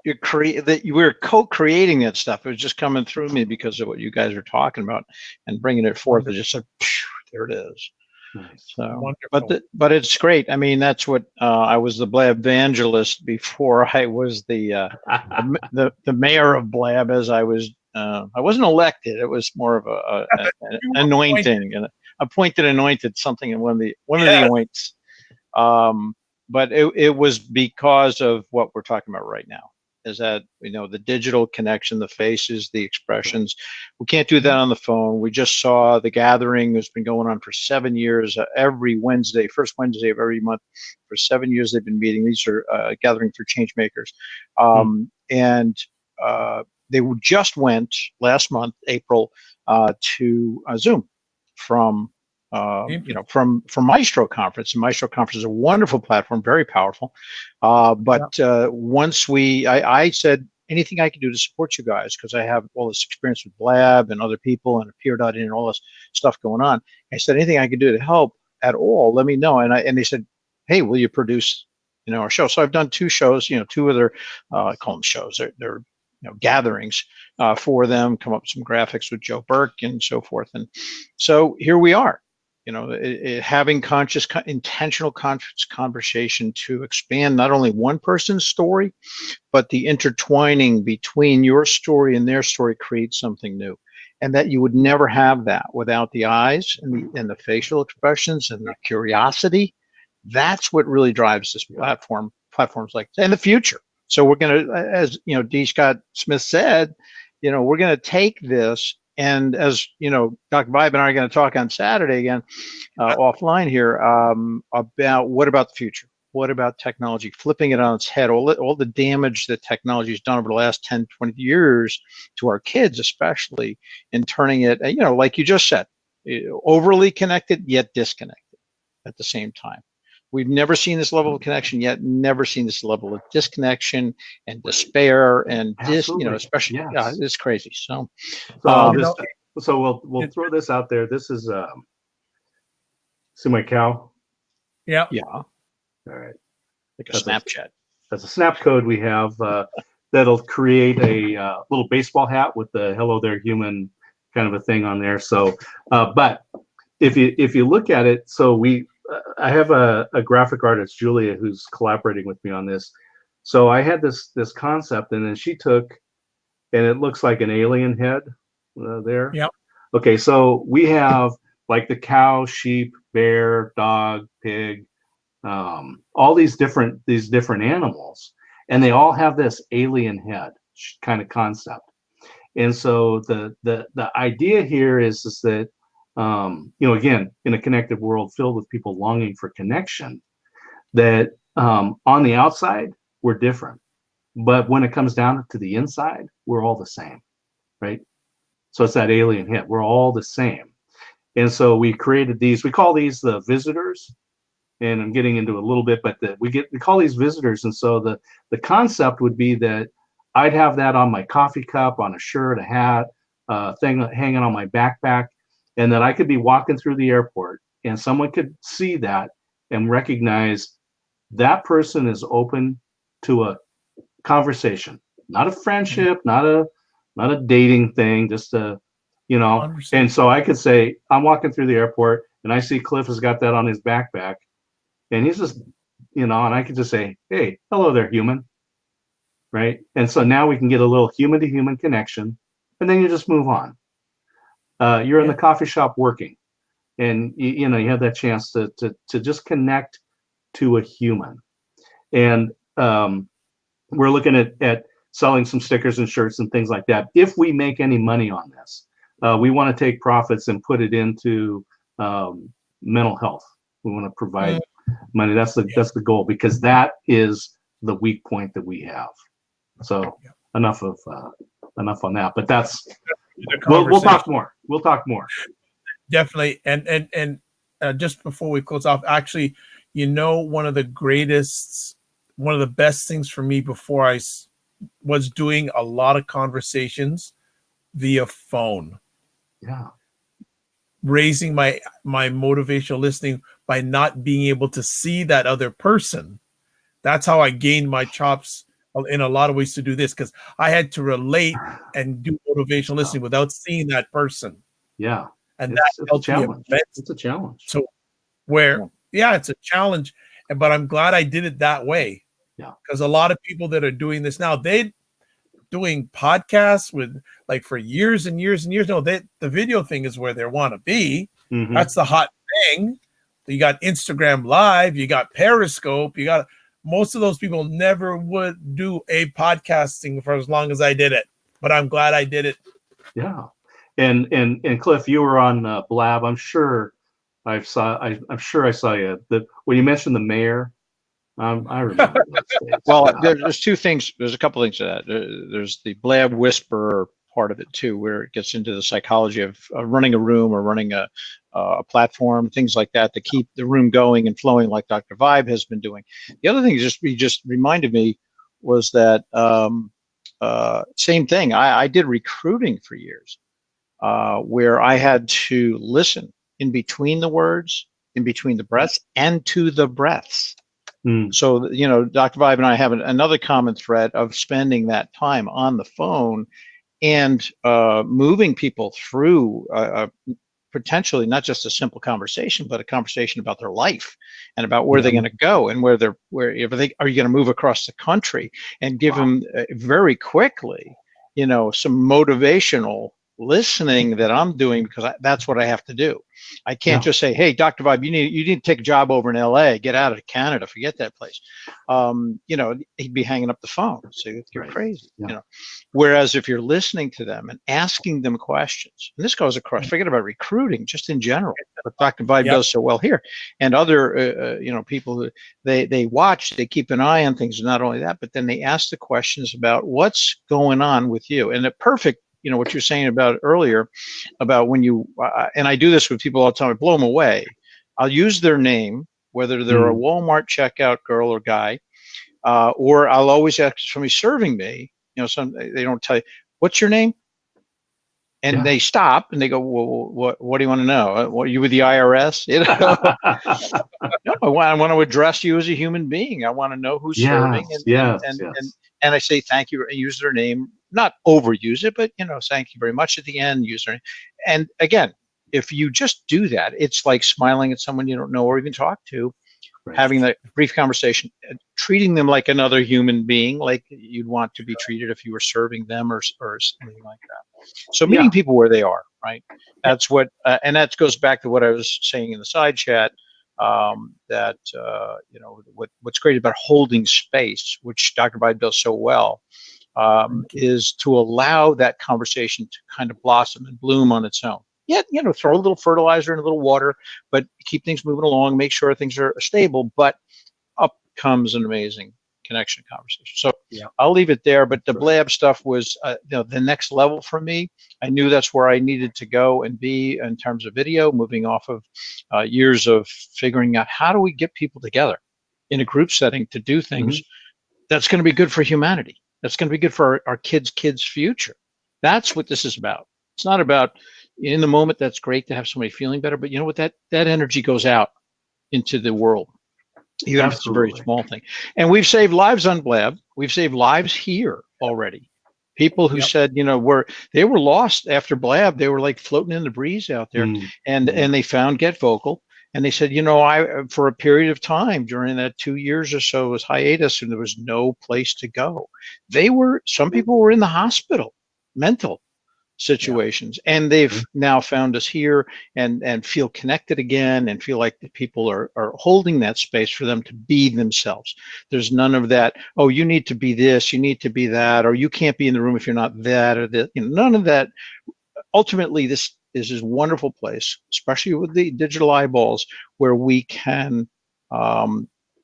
you were co-creating that stuff. It was just coming through me because of what you guys were talking about and bringing it forth. It just said, "Phew, there it is." Nice. So, Wonderful. but it's great. I mean, that's what I was the Blab evangelist before I was the mayor of Blab. As I wasn't elected. It was more of an You were anointing, and appointed, anointed, something in one of the Yes. oints. But it was because of what we're talking about right now, is that, the digital connection, the faces, the expressions. We can't do that on the phone. We just saw the gathering that's been going on for 7 years, every Wednesday, first Wednesday of every month. For 7 years they've been meeting. These are gathering for change makers. And they just went last month, April, to Zoom from from Maestro Conference. And Maestro Conference is a wonderful platform, very powerful. But once I said, anything I can do to support you guys, because I have all this experience with Blab and other people and Appear.in and all this stuff going on. I said, anything I can do to help at all, let me know. And they said, hey, will you produce, our show? So I've done 2 shows, 2 other, I call them shows. They're gatherings for them, come up with some graphics with Joe Burke and so forth. And so here we are. Having intentional conscious conversation to expand not only one person's story, but the intertwining between your story and their story creates something new. And that you would never have that without the eyes and the facial expressions and the curiosity. That's what really drives this platforms like this, and the future. So we're going to, as D. Scott Smith said, we're going to take this. And as Dr. Vibe and I are going to talk on Saturday again, offline here, about what about the future? What about technology? Flipping it on its head, all the damage that technology has done over the last 10, 20 years to our kids, especially, and turning it, like you just said, overly connected yet disconnected at the same time. We've never seen this level of connection yet, never seen this level of disconnection and despair and especially, yes. It's crazy. So we'll throw this out there. This is see my cow? Yeah. All right. Like a Snapchat. That's a snap code we have that'll create a little baseball hat with the "Hello There, Human" kind of a thing on there. So, but if you look at it, so I have a graphic artist, Julia, who's collaborating with me on this. So I had this concept, and then she took, and it looks like an alien head there. Yeah. Okay, so we have like the cow, sheep, bear, dog, pig, all these different animals, and they all have this alien head kind of concept. And so the idea here is that again, in a connected world filled with people longing for connection, that on the outside we're different, but when it comes down to the inside, we're all the same, right? So it's that alien hit. We're all the same. And so we created these. We call these the visitors. And I'm getting into a little bit, but we call these visitors. And so the concept would be that I'd have that on my coffee cup, on a shirt, a hat, thing hanging on my backpack, and that I could be walking through the airport and someone could see that and recognize that person is open to a conversation, not a friendship, not a dating thing, just and so I could say, I'm walking through the airport and I see Cliff has got that on his backpack, and he's just, and I could just say, hey, hello there, human. Right. And so now we can get a little human to human connection, and then you just move on. You're in the coffee shop working, and you have that chance to just connect to a human. And we're looking at selling some stickers and shirts and things like that. If we make any money on this, we want to take profits and put it into mental health. We want to provide money. That's the goal, because that is the weak point that we have. So enough on that. But that's we'll talk more. We'll talk more. Definitely. And just before we close off, actually, one of the best things for me before was doing a lot of conversations via phone. Yeah. Raising my motivational listening by not being able to see that other person. That's how I gained my chops in a lot of ways to do this, because I had to relate and do motivational listening without seeing that person. Yeah. And It's that a helped me challenge. immensely. It's a challenge. So it's a challenge, but I'm glad I did it that way. Yeah. Because a lot of people that are doing this now, they doing podcasts with like for years and years and years. No, the video thing is where they want to be. Mm-hmm. That's the hot thing. You got Instagram Live, you got Periscope, you got most of those people never would do a podcasting for as long as I did it. But I'm glad I did it. Yeah. And Cliff, you were on Blab. I'm sure I'm sure I saw you. When you mentioned the mayor, I remember those days. Well, there's two things. There's a couple things to that. There's the Blab Whisperer part of it too, where it gets into the psychology of running a room or running a platform, things like that, to keep the room going and flowing, like Dr. Vibe has been doing. The other thing you just reminded me was that same thing. I did recruiting for years, where I had to listen in between the words, in between the breaths, and to the breaths. So, Dr. Vibe and I have another common thread of spending that time on the phone and moving people through potentially not just a simple conversation, but a conversation about their life and about where they're going to go and are you going to move across the country, and give them very quickly, some motivational listening that I'm doing, because that's what I have to do. I can't just say, hey, Dr. Vibe, you need to take a job over in LA, get out of Canada, forget that place. He'd be hanging up the phone. So you're crazy. Whereas if you're listening to them and asking them questions, and this goes across, forget about recruiting, just in general, what Dr. Vibe does so well here, and other people who they watch, they keep an eye on things. Not only that, but then they ask the questions about what's going on with you. And the perfect, what you're saying about earlier, about when you, and I do this with people all the time, I blow them away. I'll use their name, whether they're a Walmart checkout girl or guy, or I'll always ask somebody serving me, they don't tell you, what's your name? And they stop and they go, well, what do you want to know? What, are you with the IRS? No, I want to address you as a human being. I want to know who's serving. And I say, thank you, and use their name, not overuse it, but, thank you very much at the end, use their name. And again, if you just do that, it's like smiling at someone you don't know or even talk to, having that brief conversation, treating them like another human being, like you'd want to be treated if you were serving them or anything like that. So meeting people where they are, right? That's what, and that goes back to what I was saying in the side chat, that what's great about holding space, which Dr. Vibe does so well, is to allow that conversation to kind of blossom and bloom on its own. Throw a little fertilizer and a little water, but keep things moving along, make sure things are stable, but up comes an amazing connection conversation. So I'll leave it there, but the Blab stuff was the next level for me. I knew that's where I needed to go and be in terms of video, moving off of years of figuring out how do we get people together in a group setting to do things that's going to be good for humanity. That's going to be good for our kids' future. That's what this is about. It's not about, in the moment, that's great to have somebody feeling better, but you know what, that energy goes out into the world, even if it's a very small thing. And we've saved lives on Blab. We've saved lives here already. People who said, they were lost after Blab. They were like floating in the breeze out there, and they found Get Vocal. And they said, I, for a period of time during that 2 years or so, was hiatus, and there was no place to go. Some people were in the hospital, mental situations, and they've now found us here and feel connected again, and feel like the people are holding that space for them to be themselves. There's none of that, oh, you need to be this, you need to be that, or you can't be in the room if you're not that, or that. None of that. Ultimately, this is this wonderful place, especially with the digital eyeballs, where we can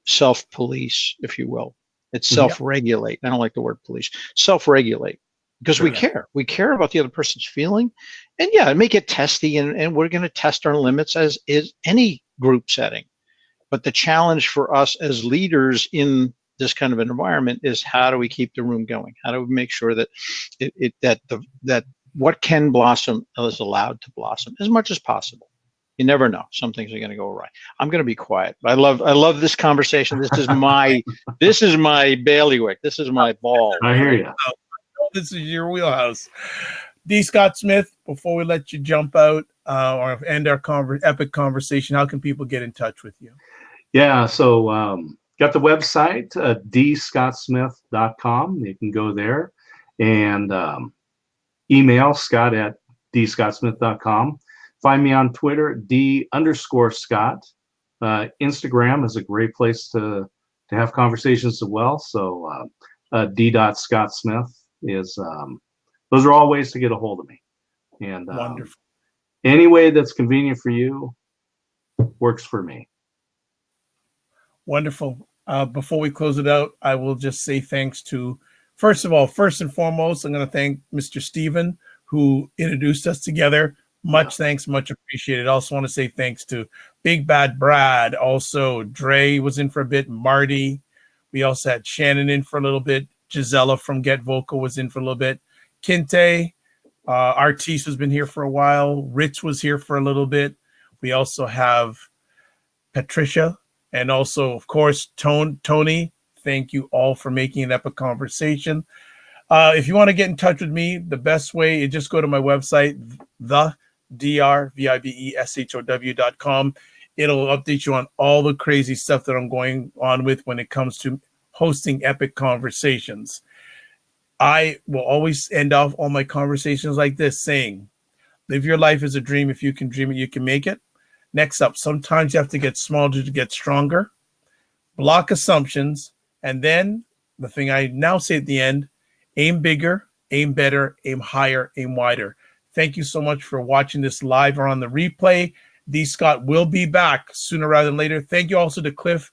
self-police, if you will. It's self-regulate. I don't like the word police. Self-regulate. Because we care about the other person's feeling, and make it testy, and we're going to test our limits, as is any group setting. But the challenge for us as leaders in this kind of an environment is, how do we keep the room going? How do we make sure that that what can blossom is allowed to blossom as much as possible? You never know. Some things are going to go awry. I'm going to be quiet. I love this conversation. This is my bailiwick. This is my ball. I hear you. This is your wheelhouse. D. Scott Smith, before we let you jump out or end our epic conversation, how can people get in touch with you? Yeah, so got the website, dscottsmith.com. You can go there and email Scott at dscottsmith.com. Find me on Twitter, D_Scott. Instagram is a great place to have conversations as well. So d.scottsmith is, those are all ways to get a hold of me. And Wonderful. Any way that's convenient for you works for me. Wonderful. Before we close it out, I will just say thanks to, first and foremost, I'm going to thank Mr. Steven, who introduced us together. Much thanks, much appreciated. I also want to say thanks to Big Bad Brad. Also, Dre was in for a bit. Marty. We also had Shannon in for a little bit. Gisela from Get Vocal was in for a little bit. Kinte. Artis has been here for a while. Rich was here for a little bit. We also have Patricia. And also, of course, Tony. Thank you all for making an epic conversation. If you want to get in touch with me, the best way is just go to my website, thedrvibeshow.com. It'll update you on all the crazy stuff that I'm going on with when it comes to hosting epic conversations. I will always end off all my conversations like this, saying, live your life as a dream. If you can dream it, you can make it. Next up, sometimes you have to get smaller to get stronger. Block assumptions. And then the thing I now say at the end, aim bigger, aim better, aim higher, aim wider. Thank you so much for watching this live or on the replay. D. Scott will be back sooner rather than later. Thank you also to Cliff,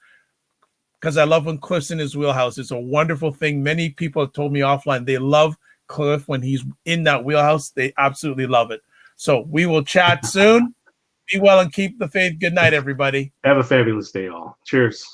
because I love when Cliff's in his wheelhouse. It's a wonderful thing. Many people have told me offline they love Cliff when he's in that wheelhouse. They absolutely love it. So we will chat soon. Be well and keep the faith. Good night, everybody. Have a fabulous day, all. Cheers.